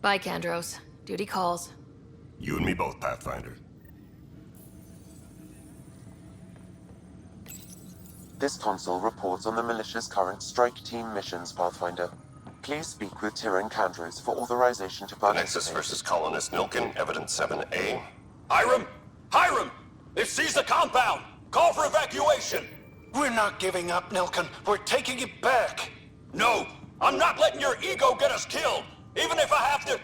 Bye, Kandros. Duty calls. You and me both, Pathfinder. This console reports on the militia's current strike team missions, Pathfinder. Please speak with Tyrion Kandros for authorization to participate. Nexus versus Colonist Nilken, Evidence 7A. Hiram! Hiram! They've seized the compound! Call for evacuation! We're not giving up, Nilken. We're taking it back. No! I'm not letting your ego get us killed! Even if I have to...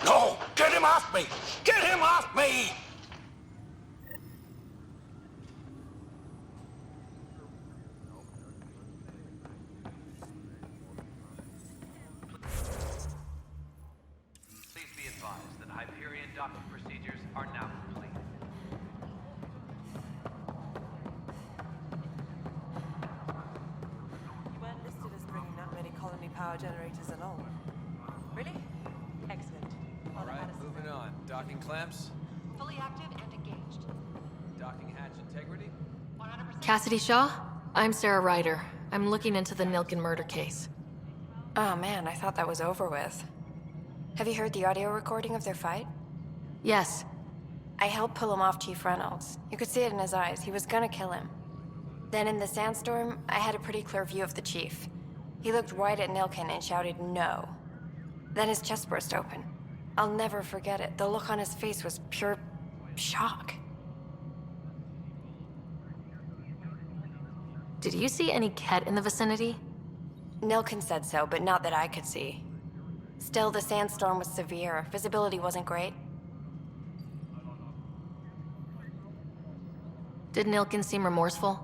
No! Get him off me! Get him off me! Please be advised that Hyperion docking procedures are now complete. You weren't listed as bringing that many colony power generators along. Really? Excellent. All right, moving on. Docking clamps? Fully active and engaged. Docking hatch integrity? Cassidy Shaw? I'm Sarah Ryder. I'm looking into the Nilkin murder case. Oh man, I thought that was over with. Have you heard the audio recording of their fight? Yes. I helped pull him off Chief Reynolds. You could see it in his eyes. He was gonna kill him. Then in the sandstorm, I had a pretty clear view of the chief. He looked right at Nilkin and shouted no. Then his chest burst open. I'll never forget it. The look on his face was pure shock. Did you see any Ket in the vicinity? Nilkin said so, but not that I could see. Still, the sandstorm was severe. Visibility wasn't great. Did Nilkin seem remorseful?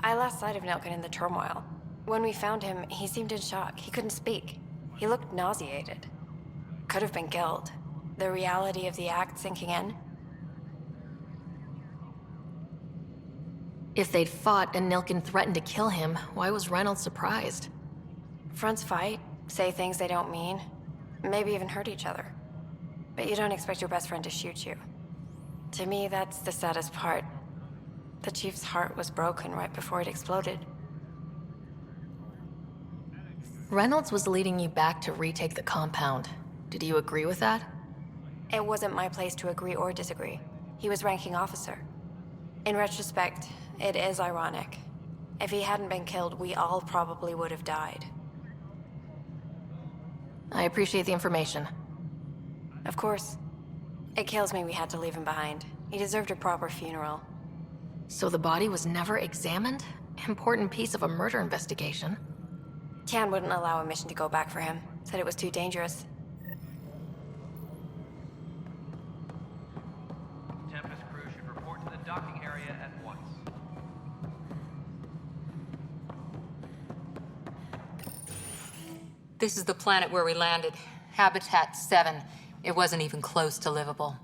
I lost sight of Nilkin in the turmoil. When we found him, he seemed in shock. He couldn't speak. He looked nauseated. Could have been guilt. The reality of the act sinking in. If they'd fought and Nilkin threatened to kill him, why was Reynolds surprised? Fronts fight, say things they don't mean, maybe even hurt each other. But you don't expect your best friend to shoot you. To me, that's the saddest part. The chief's heart was broken right before it exploded. Reynolds was leading you back to retake the compound. Did you agree with that? It wasn't my place to agree or disagree. He was ranking officer. In retrospect, it is ironic. If he hadn't been killed, we all probably would have died. I appreciate the information. Of course. It kills me we had to leave him behind. He deserved a proper funeral. So the body was never examined? Important piece of a murder investigation. Tian wouldn't allow a mission to go back for him. Said it was too dangerous. Tempest crew should report to the docking area at once. This is the planet where we landed. Habitat 7. It wasn't even close to livable.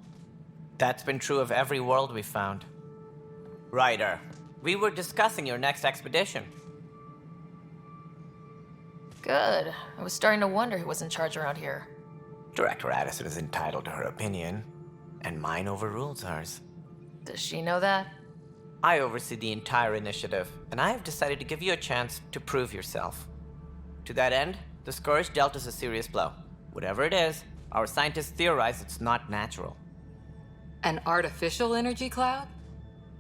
That's been true of every world we've found. Ryder, we were discussing your next expedition. Good. I was starting to wonder who was in charge around here. Director Addison is entitled to her opinion, and mine overrules hers. Does she know that? I oversee the entire initiative, and I have decided to give you a chance to prove yourself. To that end, the Scourge dealt us a serious blow. Whatever it is, our scientists theorize it's not natural. An artificial energy cloud?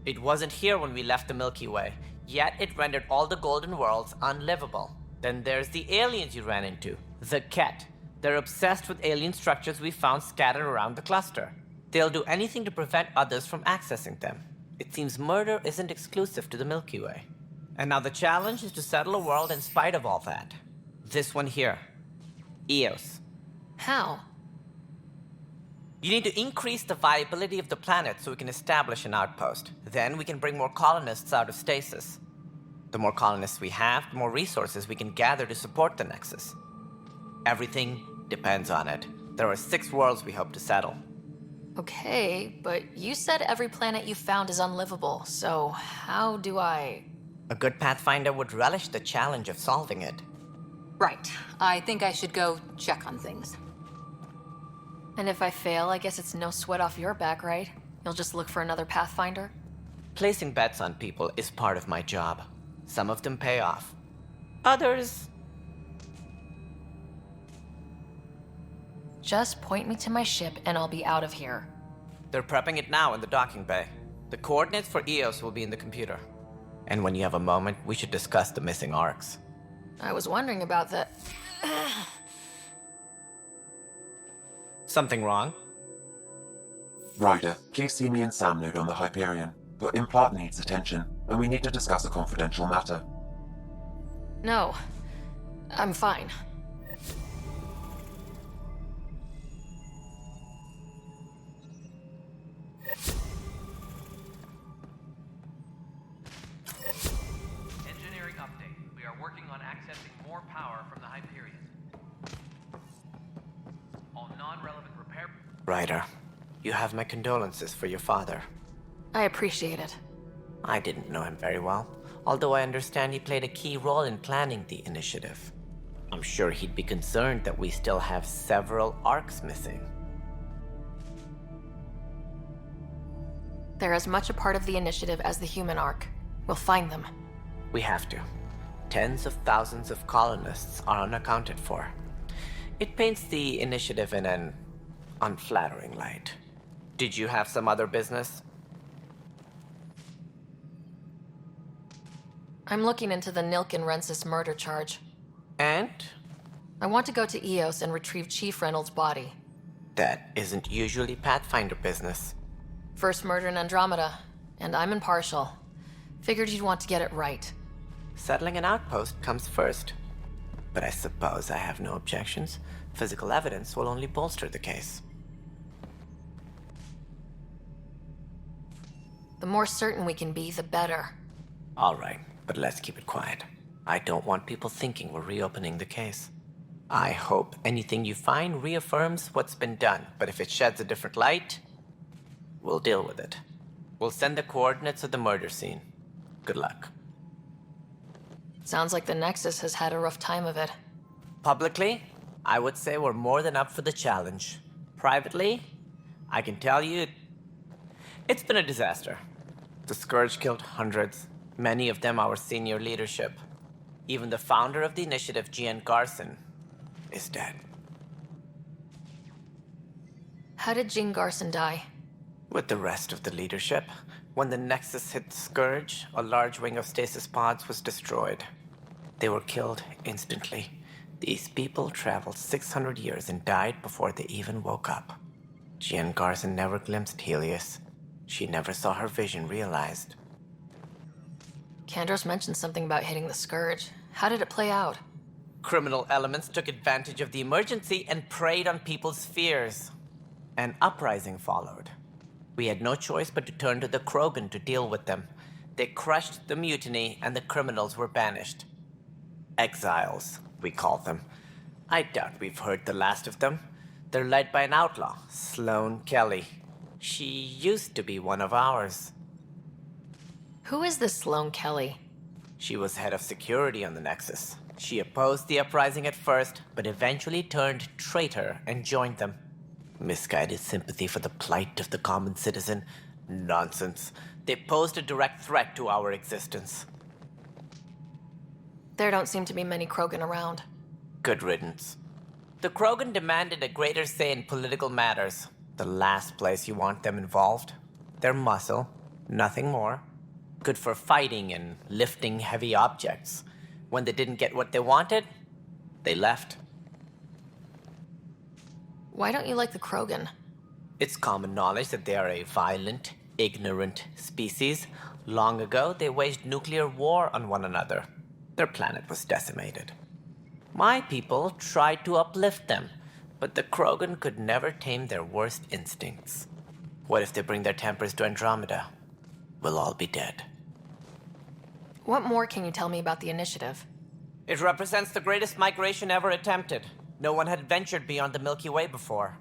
It wasn't here when we left the Milky Way, yet it rendered all the golden worlds unlivable. Then there's the aliens you ran into, the Ket. They're obsessed with alien structures we found scattered around the cluster. They'll do anything to prevent others from accessing them. It seems murder isn't exclusive to the Milky Way. And now the challenge is to settle a world in spite of all that. This one here. Eos. How? You need to increase the viability of the planet so we can establish an outpost. Then we can bring more colonists out of stasis. The more colonists we have, the more resources we can gather to support the Nexus. Everything depends on it. There are 6 worlds we hope to settle. Okay, but you said every planet you found is unlivable, so how do I... A good Pathfinder would relish the challenge of solving it. Right. I think I should go check on things. And if I fail, I guess it's no sweat off your back, right? You'll just look for another Pathfinder? Placing bets on people is part of my job. Some of them pay off. Others... Just point me to my ship and I'll be out of here. They're prepping it now in the docking bay. The coordinates for Eos will be in the computer. And when you have a moment, we should discuss the missing arcs. I was wondering about that. Something wrong? Ryder, please see me and Sam node on the Hyperion. Your implant needs attention, and we need to discuss a confidential matter. No. I'm fine. Engineering update. We are working on accessing more power from the Hyperion. All non-relevant repair... Ryder, you have my condolences for your father. I appreciate it. I didn't know him very well, although I understand he played a key role in planning the initiative. I'm sure he'd be concerned that we still have several arcs missing. They're as much a part of the initiative as the human ark. We'll find them. We have to. Tens of thousands of colonists are unaccounted for. It paints the initiative in an unflattering light. Did you have some other business? I'm looking into the Nilkin Rensis murder charge. And? I want to go to Eos and retrieve Chief Reynolds' body. That isn't usually Pathfinder business. First murder in Andromeda, and I'm impartial. Figured you'd want to get it right. Settling an outpost comes first. But I suppose I have no objections. Physical evidence will only bolster the case. The more certain we can be, the better. All right, but let's keep it quiet. I don't want people thinking we're reopening the case. I hope anything you find reaffirms what's been done, but if it sheds a different light, we'll deal with it. We'll send the coordinates of the murder scene. Good luck. Sounds like the Nexus has had a rough time of it. Publicly, I would say we're more than up for the challenge. Privately, I can tell you it's been a disaster. The Scourge killed hundreds, many of them our senior leadership. Even the founder of the initiative, Gian Garson, is dead. How did Jean Garson die? With the rest of the leadership, when the Nexus hit Scourge, a large wing of stasis pods was destroyed. They were killed instantly. These people traveled 600 years and died before they even woke up. Jean Garson never glimpsed Helios. She never saw her vision realized. Kandros mentioned something about hitting the Scourge. How did it play out? Criminal elements took advantage of the emergency and preyed on people's fears. An uprising followed. We had no choice but to turn to the Krogan to deal with them. They crushed the mutiny and the criminals were banished. Exiles, we call them. I doubt we've heard the last of them. They're led by an outlaw, Sloane Kelly. She used to be one of ours. Who is this Sloane Kelly? She was head of security on the Nexus. She opposed the uprising at first, but eventually turned traitor and joined them. Misguided sympathy for the plight of the common citizen? Nonsense. They posed a direct threat to our existence. There don't seem to be many Krogan around. Good riddance. The Krogan demanded a greater say in political matters. The last place you want them involved. They're muscle, nothing more. Good for fighting and lifting heavy objects. When they didn't get what they wanted, they left. Why don't you like the Krogan? It's common knowledge that they are a violent, ignorant species. Long ago, they waged nuclear war on one another. Their planet was decimated. My people tried to uplift them, but the Krogan could never tame their worst instincts. What if they bring their tempers to Andromeda? We'll all be dead. What more can you tell me about the initiative? It represents the greatest migration ever attempted. No one had ventured beyond the Milky Way before.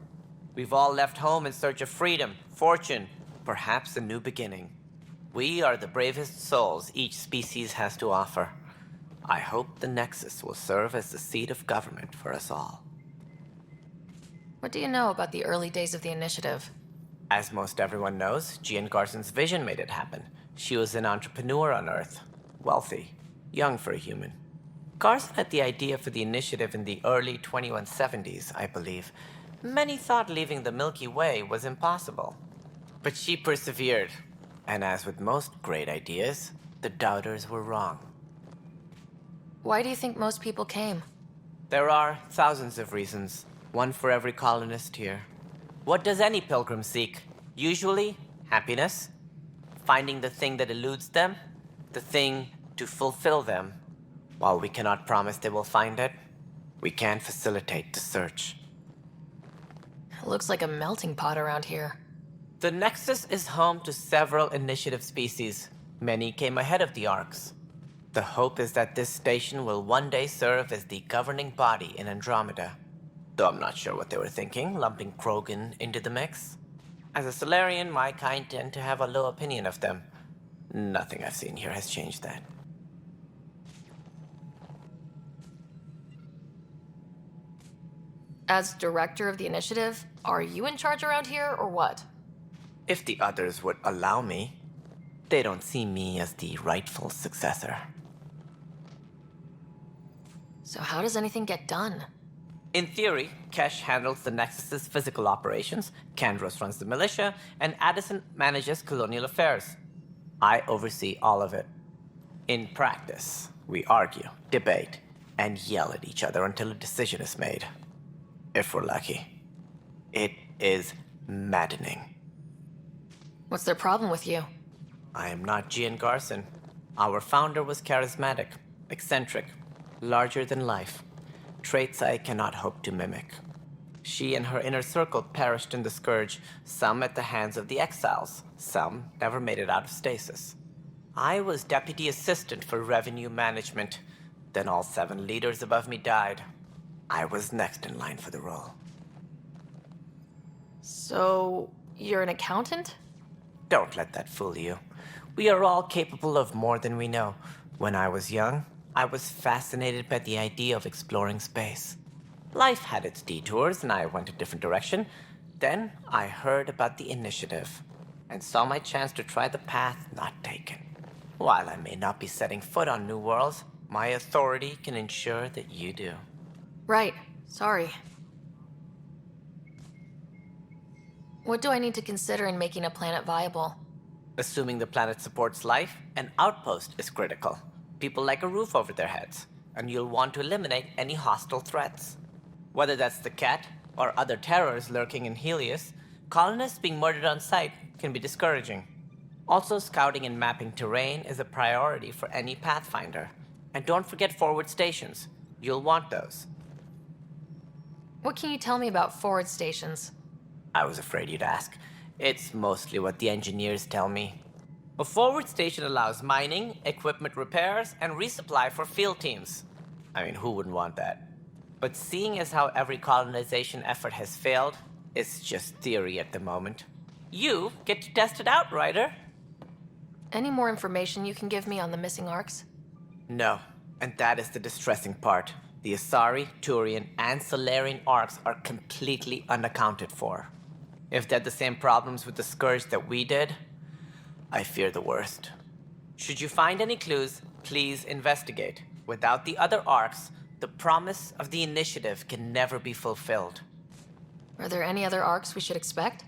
We've all left home in search of freedom, fortune, perhaps a new beginning. We are the bravest souls each species has to offer. I hope the Nexus will serve as the seat of government for us all. What do you know about the early days of the initiative? As most everyone knows, Jean Garson's vision made it happen. She was an entrepreneur on Earth. Wealthy. Young for a human. Garson had the idea for the initiative in the early 2170s, I believe. Many thought leaving the Milky Way was impossible. But she persevered. And as with most great ideas, the doubters were wrong. Why do you think most people came? There are thousands of reasons, one for every colonist here. What does any pilgrim seek? Usually, happiness. Finding the thing that eludes them, the thing to fulfill them. While we cannot promise they will find it, we can facilitate the search. It looks like a melting pot around here. The Nexus is home to several initiative species. Many came ahead of the Arks. The hope is that this station will one day serve as the governing body in Andromeda. Though I'm not sure what they were thinking, lumping Krogan into the mix. As a Solarian, my kind tend to have a low opinion of them. Nothing I've seen here has changed that. As director of the initiative, are you in charge around here, or what? If the others would allow me. They don't see me as the rightful successor. So how does anything get done? In theory, Kesh handles the Nexus's physical operations, Kandros runs the militia, and Addison manages colonial affairs. I oversee all of it. In practice, we argue, debate, and yell at each other until a decision is made. If we're lucky. It is maddening. What's their problem with you? I am not Gian Garson. Our founder was charismatic, eccentric, larger than life. Traits I cannot hope to mimic. She and her inner circle perished in the Scourge, some at the hands of the Exiles, some never made it out of stasis. I was deputy assistant for revenue management. Then all 7 leaders above me died. I was next in line for the role. So, you're an accountant? Don't let that fool you. We are all capable of more than we know. When I was young, I was fascinated by the idea of exploring space. Life had its detours, and I went a different direction. Then I heard about the initiative, and saw my chance to try the path not taken. While I may not be setting foot on new worlds, my authority can ensure that you do. Right. Sorry. What do I need to consider in making a planet viable? Assuming the planet supports life, an outpost is critical. People like a roof over their heads, and you'll want to eliminate any hostile threats. Whether that's the cat or other terrors lurking in Helios, colonists being murdered on sight can be discouraging. Also, scouting and mapping terrain is a priority for any Pathfinder. And don't forget forward stations. You'll want those. What can you tell me about forward stations? I was afraid you'd ask. It's mostly what the engineers tell me. A forward station allows mining, equipment repairs, and resupply for field teams. I mean, who wouldn't want that? But seeing as how every colonization effort has failed, it's just theory at the moment. You get to test it out, Ryder. Any more information you can give me on the missing arcs? No, and that is the distressing part. The Asari, Turian, and Solarian arcs are completely unaccounted for. If they had the same problems with the Scourge that we did, I fear the worst. Should you find any clues, please investigate. Without the other arcs, the promise of the initiative can never be fulfilled. Are there any other arcs we should expect?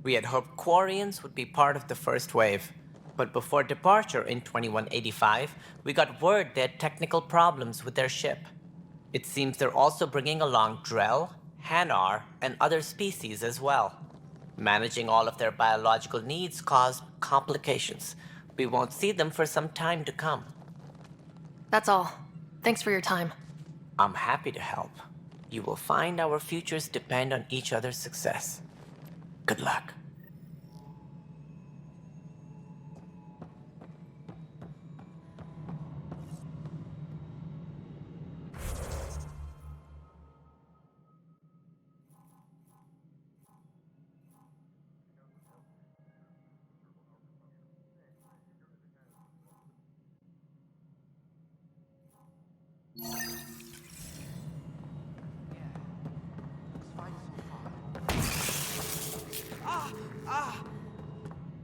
We had hoped Quarians would be part of the first wave. But before departure in 2185, we got word they had technical problems with their ship. It seems they're also bringing along Drell, Hanar, and other species as well. Managing all of their biological needs caused complications. We won't see them for some time to come. That's all. Thanks for your time. I'm happy to help. You will find our futures depend on each other's success. Good luck.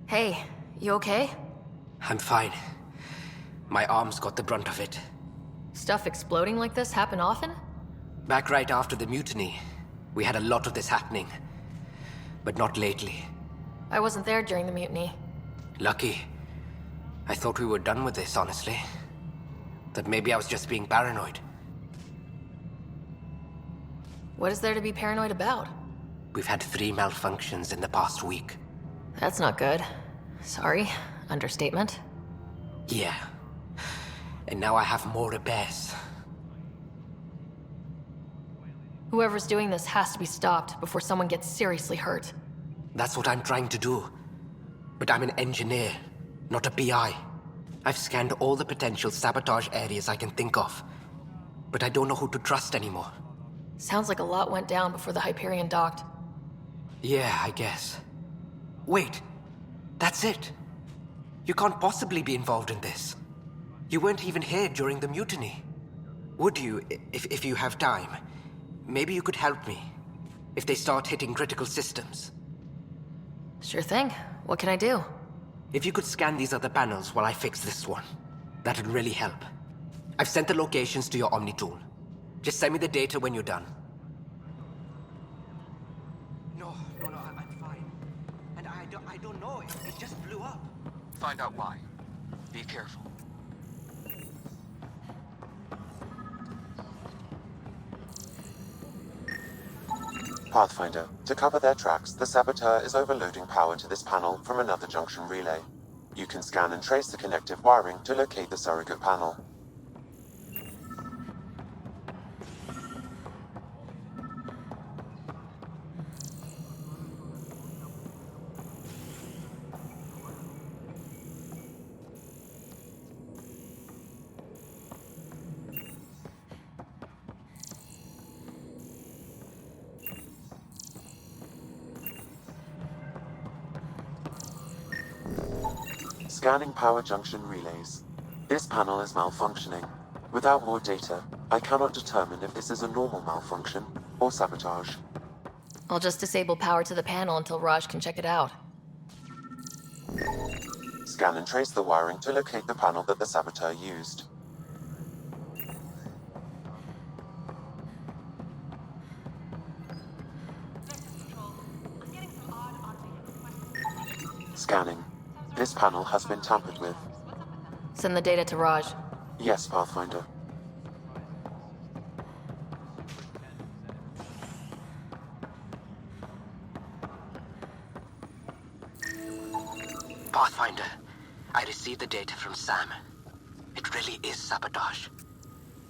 Hey, you okay? I'm fine. My arms got the brunt of it. Stuff exploding like this happen often? Back right after the mutiny, we had a lot of this happening. But not lately. I wasn't there during the mutiny. Lucky. I thought we were done with this, honestly. That maybe I was just being paranoid. What is there to be paranoid about? We've had 3 malfunctions in the past week. That's not good. Sorry. Understatement. Yeah. And now I have more repairs. Whoever's doing this has to be stopped before someone gets seriously hurt. That's what I'm trying to do. But I'm an engineer, not a PI. I've scanned all the potential sabotage areas I can think of. But I don't know who to trust anymore. Sounds like a lot went down before the Hyperion docked. Yeah, I guess. Wait, that's it. You can't possibly be involved in this. You weren't even here during the mutiny. Would you, if you have time? Maybe you could help me, if they start hitting critical systems. Sure thing. What can I do? If you could scan these other panels while I fix this one, that'd really help. I've sent the locations to your Omni tool. Just send me the data when you're done. No, I'm fine. And I don't know, it just blew up. Find out why. Be careful. Pathfinder, to cover their tracks, the saboteur is overloading power to this panel from another junction relay. You can scan and trace the connective wiring to locate the surrogate panel. Scanning power junction relays. This panel is malfunctioning. Without more data, I cannot determine if this is a normal malfunction or sabotage. I'll just disable power to the panel until Raj can check it out. Scan and trace the wiring to locate the panel that the saboteur used. Scanning. This panel has been tampered with. Send the data to Raj. Yes, Pathfinder. Pathfinder, I received the data from Sam. It really is sabotage.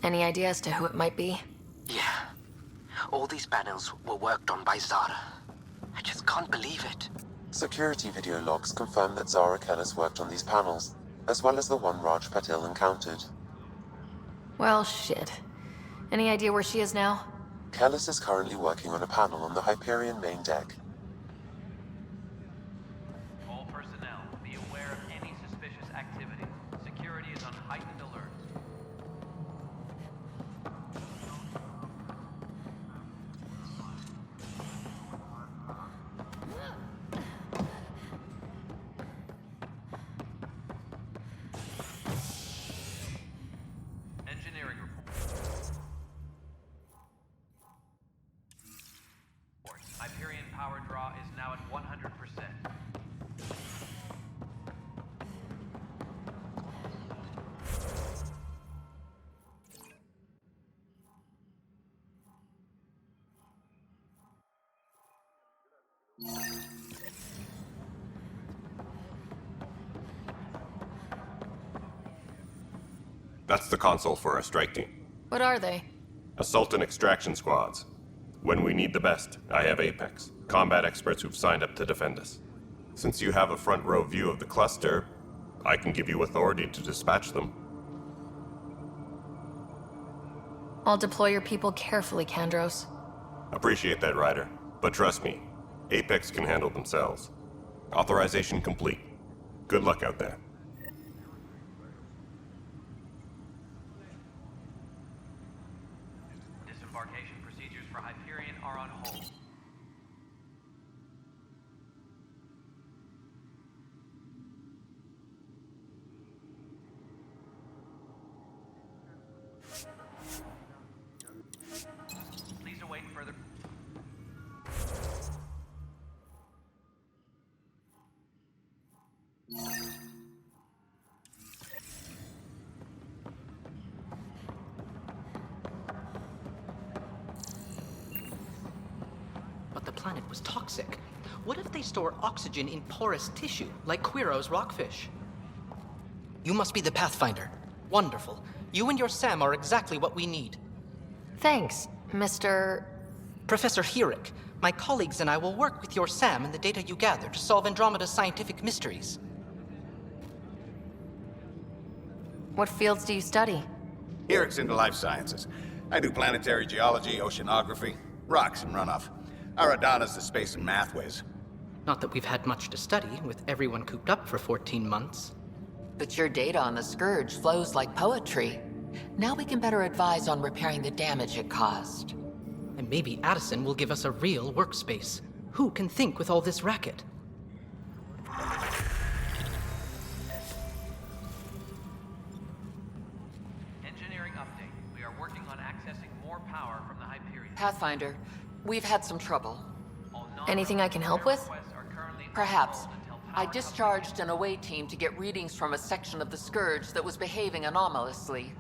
Any idea as to who it might be? Yeah. All these panels were worked on by Zara. I just can't believe it. Security video logs confirm that Zara Kellis worked on these panels, as well as the one Raj Patil encountered. Well, shit. Any idea where she is now? Kellis is currently working on a panel on the Hyperion main deck. All personnel, be aware of any suspicious activity. Security is on heightened alert. Engineering report. Hyperion power draw is now at 100%. That's the console for our strike team. What are they? Assault and extraction squads. When we need the best, I have Apex, combat experts who've signed up to defend us. Since you have a front row view of the cluster, I can give you authority to dispatch them. I'll deploy your people carefully, Kandros. Appreciate that, Ryder. But trust me, Apex can handle themselves. Authorization complete. Good luck out there. Disembarkation procedures for Hyperion are on hold. Please await further. But the planet was toxic. What if they store oxygen in porous tissue, like Quiro's rockfish? You must be the Pathfinder. Wonderful. You and your Sam are exactly what we need. Thanks, Mr. Professor Herrick, my colleagues and I will work with your Sam and the data you gather to solve Andromeda's scientific mysteries. What fields do you study? Herrick's into life sciences. I do planetary geology, oceanography, rocks and runoff. Aradana's the space and math whiz. Not that we've had much to study, with everyone cooped up for 14 months. But your data on the Scourge flows like poetry. Now we can better advise on repairing the damage it caused. And maybe Addison will give us a real workspace. Who can think with all this racket? power from the Hyperion. Pathfinder, we've had some trouble. Anything I can help with? Perhaps. I discharged an away team to get readings from a section of the Scourge that was behaving anomalously.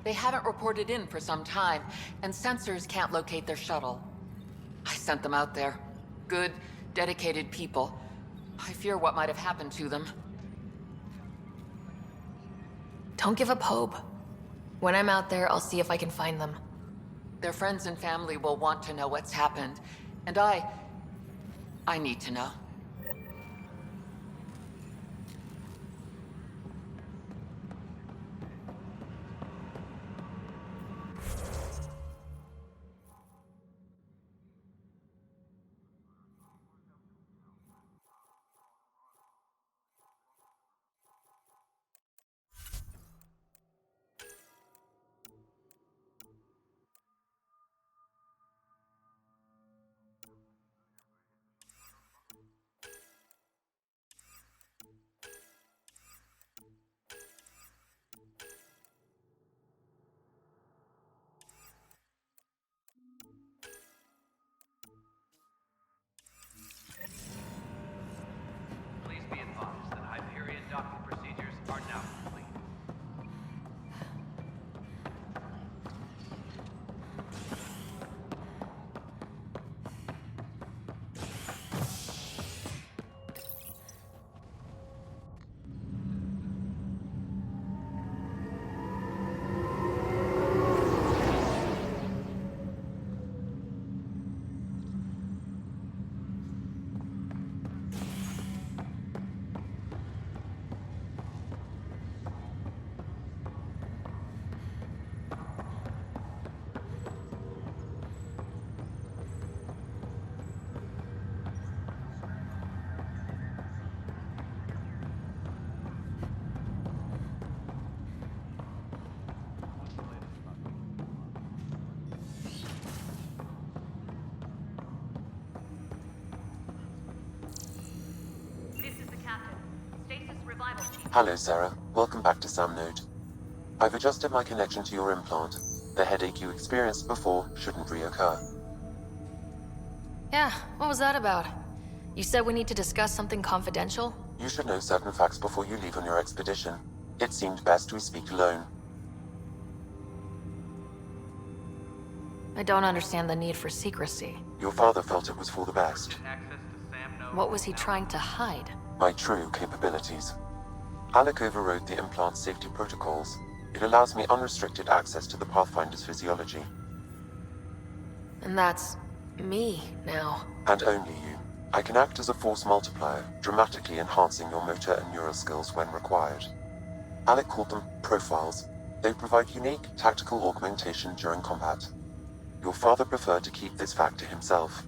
They haven't reported in for some time, and sensors can't locate their shuttle. I sent them out there. Good, dedicated people. I fear what might have happened to them. Don't give up hope. When I'm out there, I'll see if I can find them. Their friends and family will want to know what's happened, and I need to know. Please be advised that Hyperion docking procedures are now complete. Hello, Sarah. Welcome back to Sam Node. I've adjusted my connection to your implant. The headache you experienced before shouldn't reoccur. Yeah, what was that about? You said we need to discuss something confidential? You should know certain facts before you leave on your expedition. It seemed best we speak alone. I don't understand the need for secrecy. Your father felt it was for the best. What was he trying to hide? My true capabilities. Alec overrode the implant's safety protocols. It allows me unrestricted access to the Pathfinder's physiology. And that's me now. And only you. I can act as a force multiplier, dramatically enhancing your motor and neural skills when required. Alec called them profiles. They provide unique tactical augmentation during combat. Your father preferred to keep this fact to himself.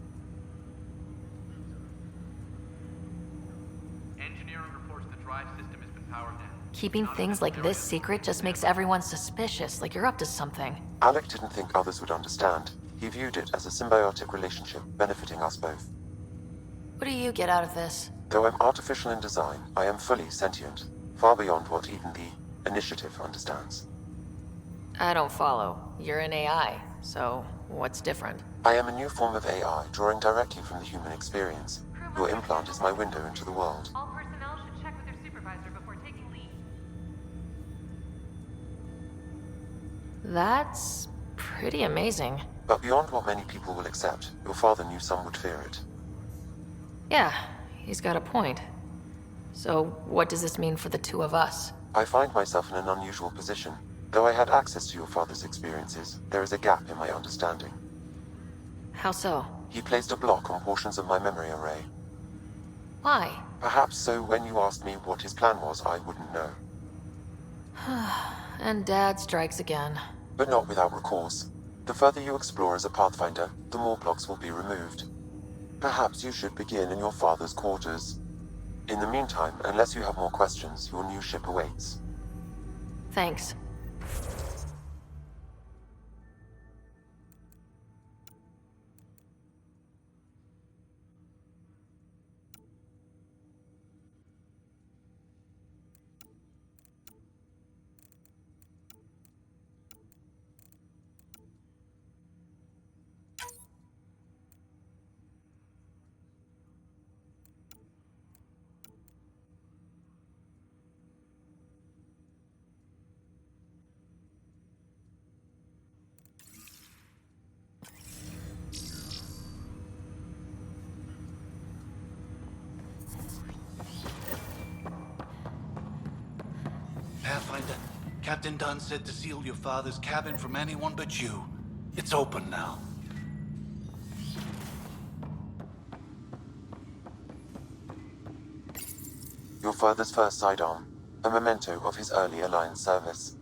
Engineering reports the drive system has been powered down. Keeping things like this secret just makes everyone suspicious, like you're up to something. Alec didn't think others would understand. He viewed it as a symbiotic relationship, benefiting us both. What do you get out of this? Though I'm artificial in design, I am fully sentient, far beyond what even the Initiative understands. I don't follow. You're an AI, so what's different? I am a new form of AI, drawing directly from the human experience. Your implant is my window into the world. All personnel should check with their supervisor before taking leave. That's pretty amazing. But beyond what many people will accept, your father knew some would fear it. Yeah, he's got a point. So, what does this mean for the two of us? I find myself in an unusual position. Though I had access to your father's experiences, there is a gap in my understanding. How so? He placed a block on portions of my memory array. Why? Perhaps so when you asked me what his plan was, I wouldn't know. And Dad strikes again. But not without recourse. The further you explore as a Pathfinder, the more blocks will be removed. Perhaps you should begin in your father's quarters. In the meantime, unless you have more questions, your new ship awaits. Thanks. Captain Dunn said to seal your father's cabin from anyone but you. It's open now. Your father's first sidearm, a memento of his early Alliance service.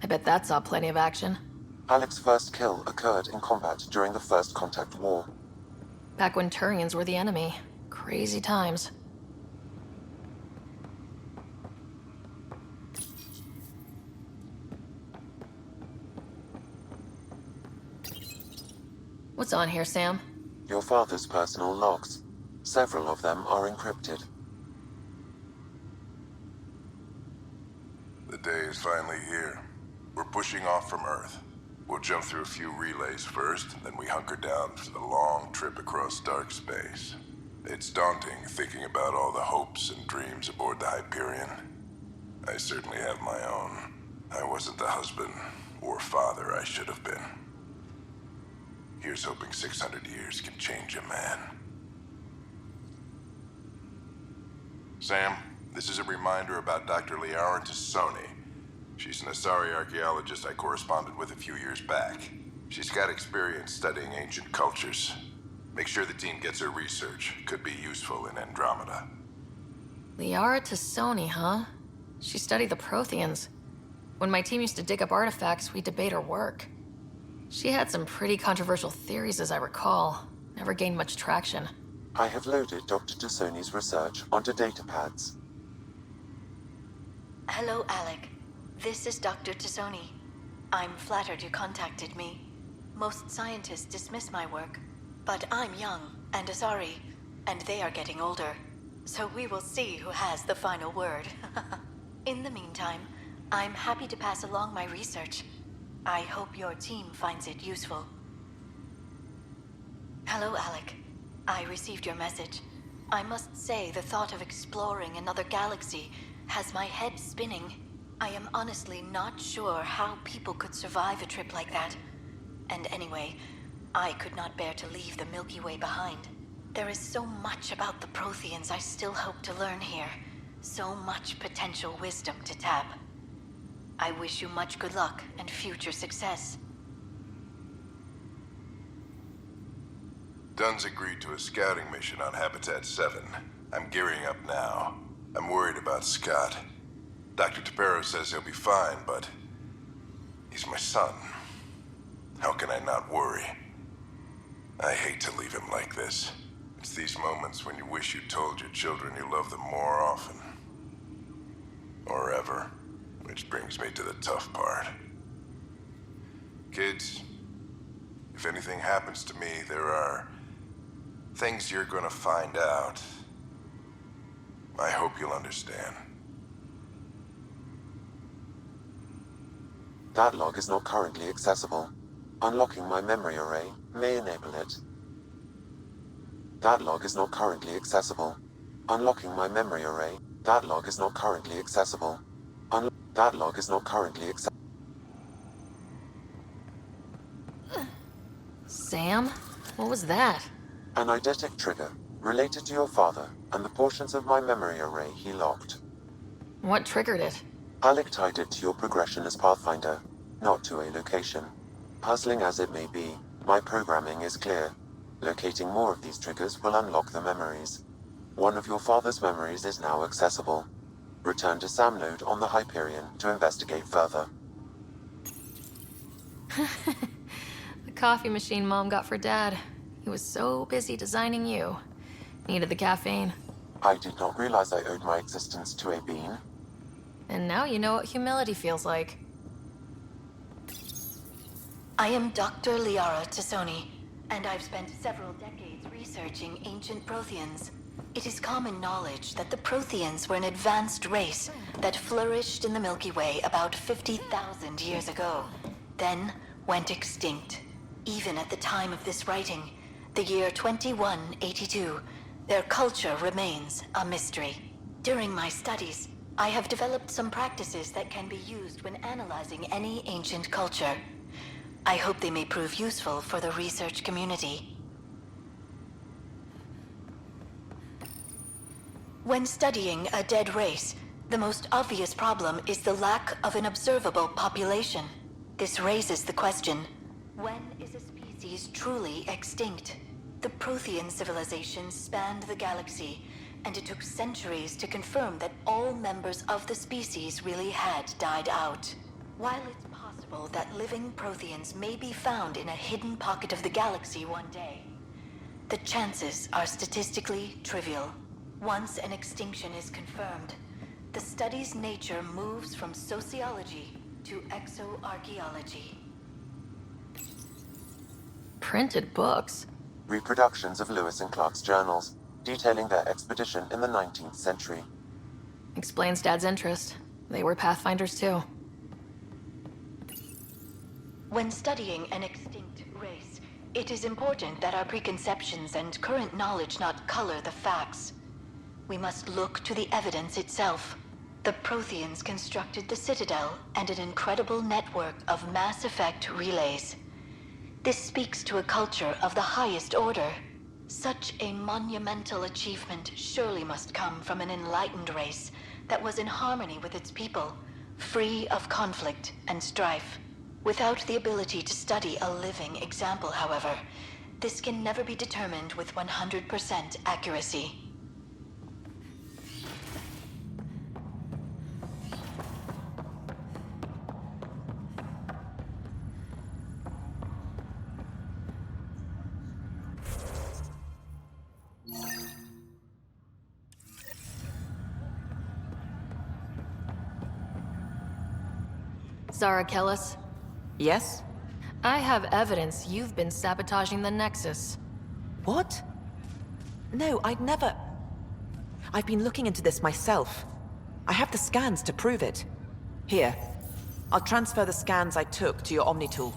I bet that saw plenty of action. Alec's first kill occurred in combat during the First Contact War. Back when Turians were the enemy. Crazy times. What's on here, Sam? Your father's personal logs. Several of them are encrypted. The day is finally here. We're pushing off from Earth. We'll jump through a few relays first, then we hunker down for the long trip across dark space. It's daunting thinking about all the hopes and dreams aboard the Hyperion. I certainly have my own. I wasn't the husband or father I should have been. Here's hoping 600 years can change a man. Sam, this is a reminder about Dr. Liara Tassoni. She's an Asari archaeologist I corresponded with a few years back. She's got experience studying ancient cultures. Make sure the team gets her research. Could be useful in Andromeda. Liara Tassoni, huh? She studied the Protheans. When my team used to dig up artifacts, we'd debate her work. She had some pretty controversial theories, as I recall. Never gained much traction. I have loaded Dr. Tassoni's research onto datapads. Hello, Alec. This is Dr. Tassoni. I'm flattered you contacted me. Most scientists dismiss my work, but I'm young and Asari, and they are getting older. So we will see who has the final word. In the meantime, I'm happy to pass along my research. I hope your team finds it useful. Hello, Alec. I received your message. I must say the thought of exploring another galaxy has my head spinning. I am honestly not sure how people could survive a trip like that. And anyway, I could not bear to leave the Milky Way behind. There is so much about the Protheans I still hope to learn here. So much potential wisdom to tap. I wish you much good luck and future success. Dunn's agreed to a scouting mission on Habitat 7. I'm gearing up now. I'm worried about Scott. Dr. Tapero says he'll be fine, but he's my son. How can I not worry? I hate to leave him like this. It's these moments when you wish you told your children you love them more often. Or ever. Which brings me to the tough part. Kids, if anything happens to me, there are things you're gonna find out. I hope you'll understand. That log is not currently accessible. Unlocking my memory array may enable it. That log is not currently accessible. Unlocking my memory array. That log is not currently accessible. That log is not currently accessible. Sam? What was that? An eidetic trigger related to your father and the portions of my memory array he locked. What triggered it? Alec tied it to your progression as Pathfinder, not to a location. Puzzling as it may be, my programming is clear. Locating more of these triggers will unlock the memories. One of your father's memories is now accessible. Return to Sam node on the Hyperion to investigate further. The coffee machine Mom got for Dad. He was so busy designing you. Needed the caffeine. I did not realize I owed my existence to a bean. And now you know what humility feels like. I am Dr. Liara Tassoni, and I've spent several decades researching ancient Protheans. It is common knowledge that the Protheans were an advanced race that flourished in the Milky Way about 50,000 years ago, then went extinct. Even at the time of this writing, the year 2182, their culture remains a mystery. During my studies, I have developed some practices that can be used when analyzing any ancient culture. I hope they may prove useful for the research community. When studying a dead race, The most obvious problem is the lack of an observable population. This raises the question, when is a species truly extinct? The Prothean civilization spanned the galaxy, and it took centuries to confirm that all members of the species really had died out. While it's possible that living Protheans may be found in a hidden pocket of the galaxy one day, the chances are statistically trivial. Once an extinction is confirmed, the study's nature moves from sociology to exoarchaeology. Printed books? Reproductions of Lewis and Clark's journals, detailing their expedition in the 19th century. Explains Dad's interest. They were Pathfinders too. When studying an extinct race, it is important that our preconceptions and current knowledge not color the facts. We must look to the evidence itself. The Protheans constructed the Citadel and an incredible network of mass effect relays. This speaks to a culture of the highest order. Such a monumental achievement surely must come from an enlightened race that was in harmony with its people, free of conflict and strife. Without the ability to study a living example, however, this can never be determined with 100% accuracy. Zara Kellis? Yes? I have evidence you've been sabotaging the Nexus. What? No, I'd never... I've been looking into this myself. I have the scans to prove it. Here. I'll transfer the scans I took to your Omni tool.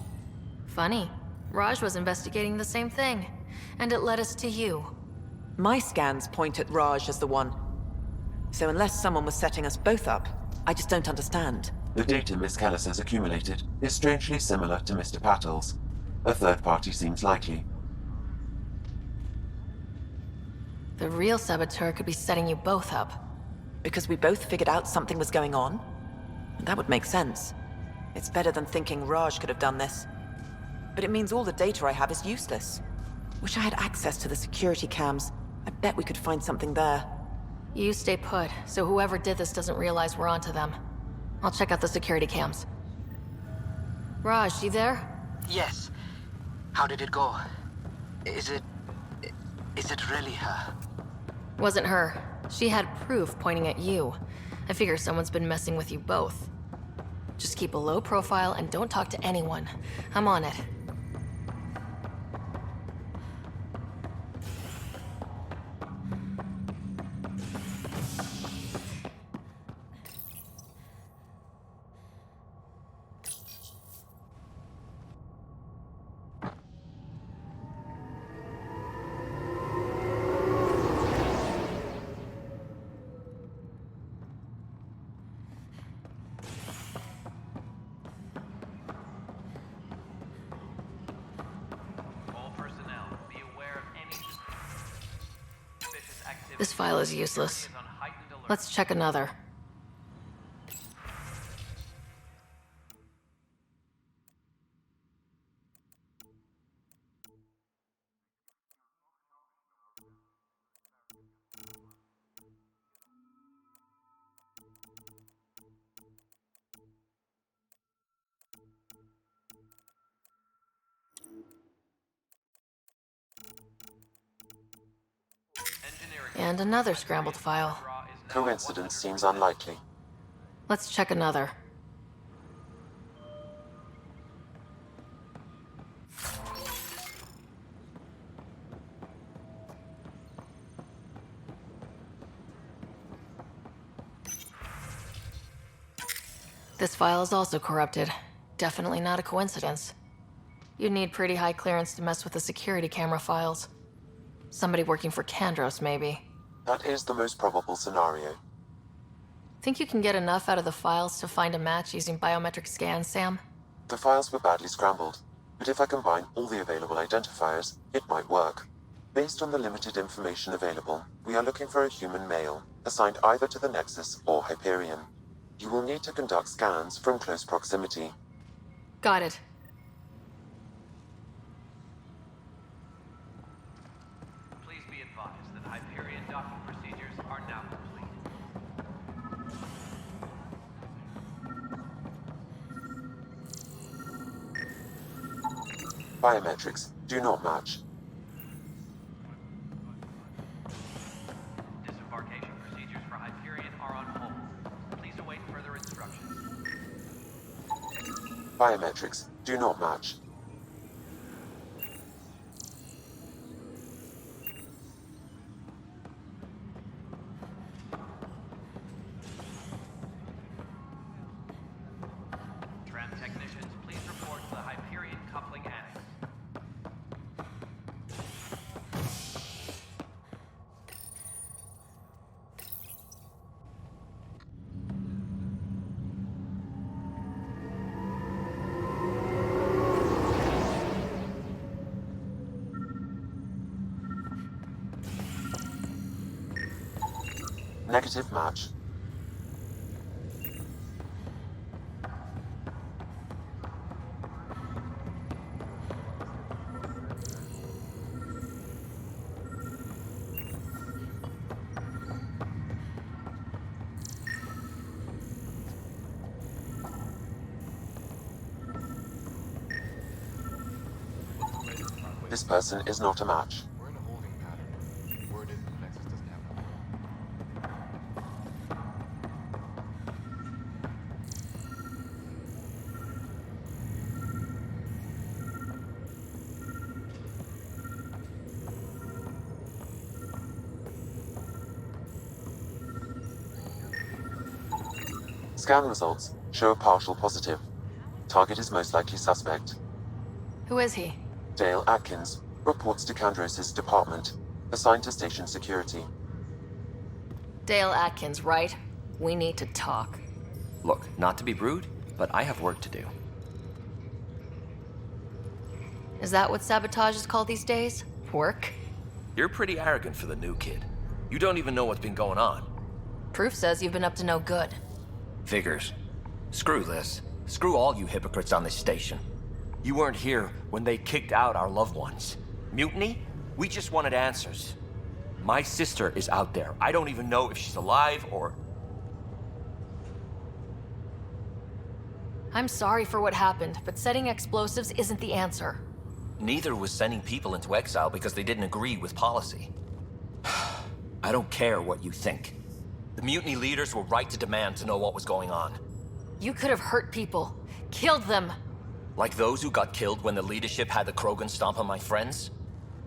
Funny. Raj was investigating the same thing, and it led us to you. My scans point at Raj as the one. So unless someone was setting us both up, I just don't understand. The data Miss Kellis has accumulated is strangely similar to Mr. Patel's. A third party seems likely. The real saboteur could be setting you both up. Because we both figured out something was going on? That would make sense. It's better than thinking Raj could have done this. But it means all the data I have is useless. Wish I had access to the security cams. I bet we could find something there. You stay put, so whoever did this doesn't realize we're onto them. I'll check out the security cams. Raj, you there? Yes. How did it go? Is it really her? Wasn't her. She had proof pointing at you. I figure someone's been messing with you both. Just keep a low profile and don't talk to anyone. I'm on it. This file is useless. Let's check another. And another scrambled file. Coincidence seems unlikely. Let's check another. This file is also corrupted. Definitely not a coincidence. You'd need pretty high clearance to mess with the security camera files. Somebody working for Kandros, maybe. That is the most probable scenario. Think you can get enough out of the files to find a match using biometric scans, Sam? The files were badly scrambled, but if I combine all the available identifiers, it might work. Based on the limited information available, we are looking for a human male, assigned either to the Nexus or Hyperion. You will need to conduct scans from close proximity. Got it. Please be advised that Hyperion docking procedures are now complete. Biometrics do not match. Disembarkation procedures for Hyperion are on hold. Please await further instructions. Biometrics do not match. Tram technicians, please report to the Hyperion coupling annex. Negative match. This person is not a match. We're in a holding pattern. Word is the Nexus doesn't have one. Scan results show a partial positive. Target is most likely suspect. Who is he? Dale Atkins reports to Kandros' department, assigned to station security. Dale Atkins, right? We need to talk. Look, not to be rude, but I have work to do. Is that what sabotage is called these days? Work? You're pretty arrogant for the new kid. You don't even know what's been going on. Proof says you've been up to no good. Figures. Screw this. Screw all you hypocrites on this station. You weren't here when they kicked out our loved ones. Mutiny? We just wanted answers. My sister is out there. I don't even know if she's alive or... I'm sorry for what happened, but setting explosives isn't the answer. Neither was sending people into exile because they didn't agree with policy. I don't care what you think. The mutiny leaders were right to demand to know what was going on. You could have hurt people. Killed them. Like those who got killed when the leadership had the Krogan stomp on my friends?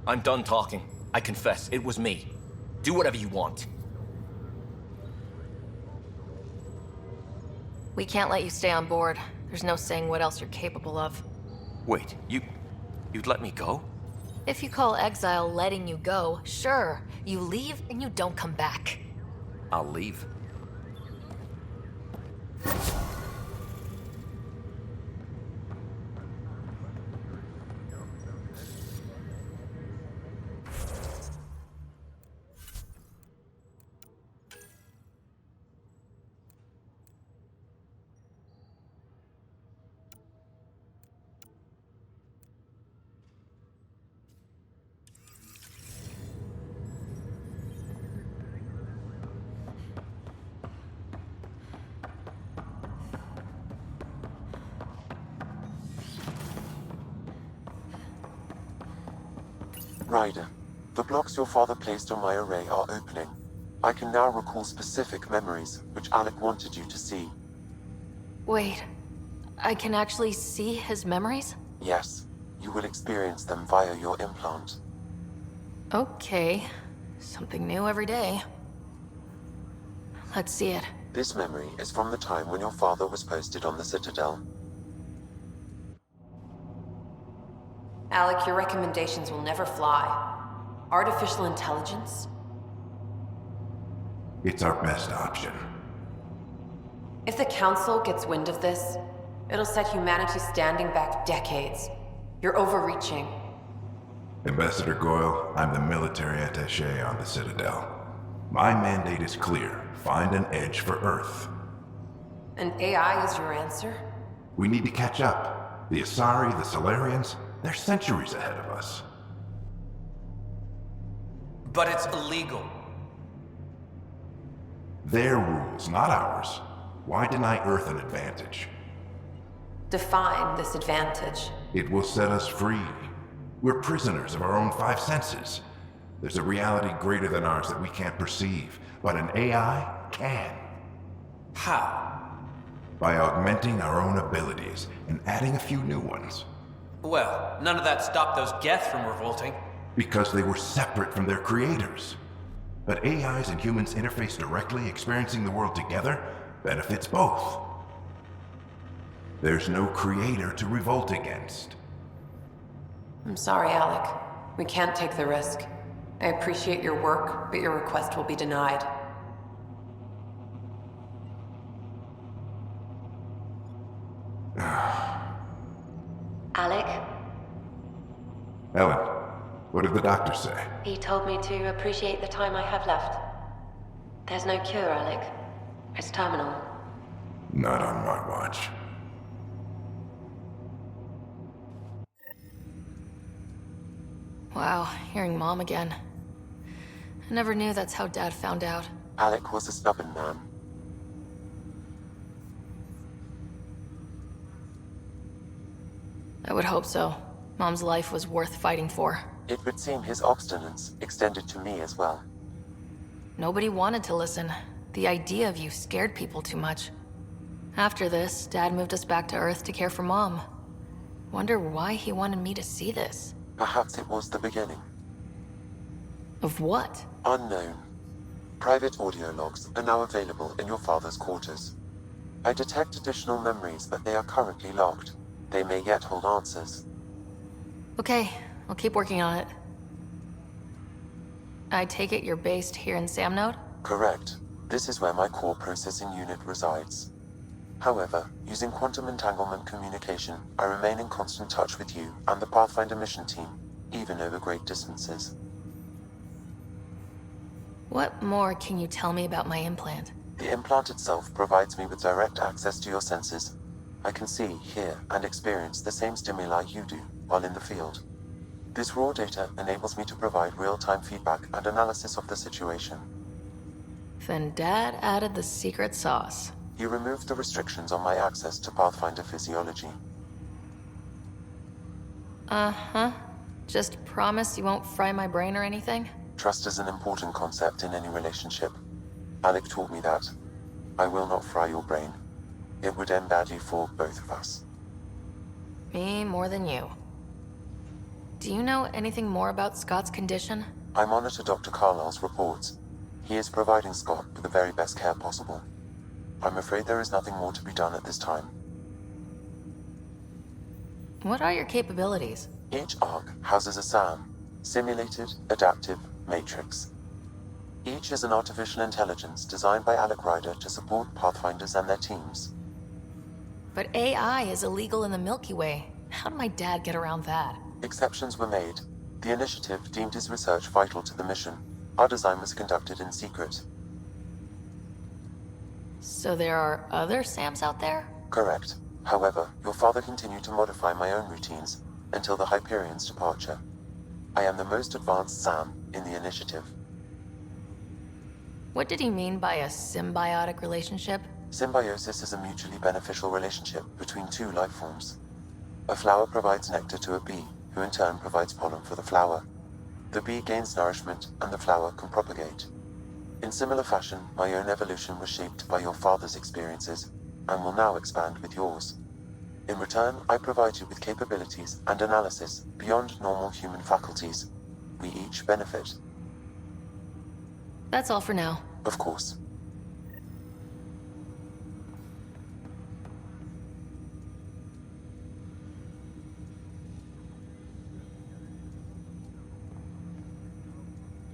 I'm done talking. I confess, it was me. Do whatever you want. We can't let you stay on board. There's no saying what else you're capable of. Wait, you'd let me go? If you call exile letting you go, sure. You leave and you don't come back. I'll leave. Ryder, the blocks your father placed on my array are opening. I can now recall specific memories, which Alec wanted you to see. Wait, I can actually see his memories? Yes, you will experience them via your implant. Okay, something new every day. Let's see it. This memory is from the time when your father was posted on the Citadel. Alec, your recommendations will never fly. Artificial intelligence? It's our best option. If the Council gets wind of this, it'll set humanity standing back decades. You're overreaching. Ambassador Goyle, I'm the military attaché on the Citadel. My mandate is clear. Find an edge for Earth. And AI is your answer? We need to catch up. The Asari, the Solarians, they're centuries ahead of us. But it's illegal. Their rules, not ours. Why deny Earth an advantage? Define this advantage. It will set us free. We're prisoners of our own five senses. There's a reality greater than ours that we can't perceive, but an AI can. How? By augmenting our own abilities and adding a few new ones. Well, none of that stopped those Geth from revolting. Because they were separate from their creators. But AIs and humans interface directly, experiencing the world together, benefits both. There's no creator to revolt against. I'm sorry, Alec. We can't take the risk. I appreciate your work, but your request will be denied. Alec, Ellen, what did the doctor say? he told me to appreciate the time I have left. There's no cure, Alec. It's terminal. Not on my watch. Wow, hearing Mom again. I never knew that's how Dad found out. Alec was a stubborn man. I would hope so. Mom's life was worth fighting for. It would seem his obstinance extended to me as well. Nobody wanted to listen. The idea of you scared people too much. After this, Dad moved us back to Earth to care for Mom. Wonder why he wanted me to see this. Perhaps it was the beginning. Of what? Unknown. Private audio logs are now available in your father's quarters. I detect additional memories, but they are currently locked. They may yet hold answers. Okay, I'll keep working on it. I take it you're based here in Samnode? Correct. This is where my core processing unit resides. However, using quantum entanglement communication, I remain in constant touch with you and the Pathfinder mission team, even over great distances. What more can you tell me about my implant? The implant itself provides me with direct access to your senses. I can see, hear, and experience the same stimuli you do while in the field. This raw data enables me to provide real-time feedback and analysis of the situation. Then Dad added the secret sauce. He removed the restrictions on my access to Pathfinder physiology. Uh-huh. Just promise you won't fry my brain or anything? Trust is an important concept in any relationship. Alec taught me that. I will not fry your brain. It would end badly for both of us. Me more than you. Do you know anything more about Scott's condition? I monitor Dr. Carlisle's reports. He is providing Scott with the very best care possible. I'm afraid there is nothing more to be done at this time. What are your capabilities? Each ARC houses a SAM, Simulated Adaptive Matrix. Each is an artificial intelligence designed by Alec Ryder to support Pathfinders and their teams. But AI is illegal in the Milky Way. How did my dad get around that? Exceptions were made. The initiative deemed his research vital to the mission. Our design was conducted in secret. So there are other SAMs out there? Correct. However, your father continued to modify my own routines until the Hyperion's departure. I am the most advanced SAM in the initiative. What did he mean by a symbiotic relationship? Symbiosis is a mutually beneficial relationship between two life forms. A flower provides nectar to a bee, who in turn provides pollen for the flower. The bee gains nourishment, and the flower can propagate. In similar fashion, my own evolution was shaped by your father's experiences, and will now expand with yours. In return, I provide you with capabilities and analysis beyond normal human faculties. We each benefit. That's all for now. Of course.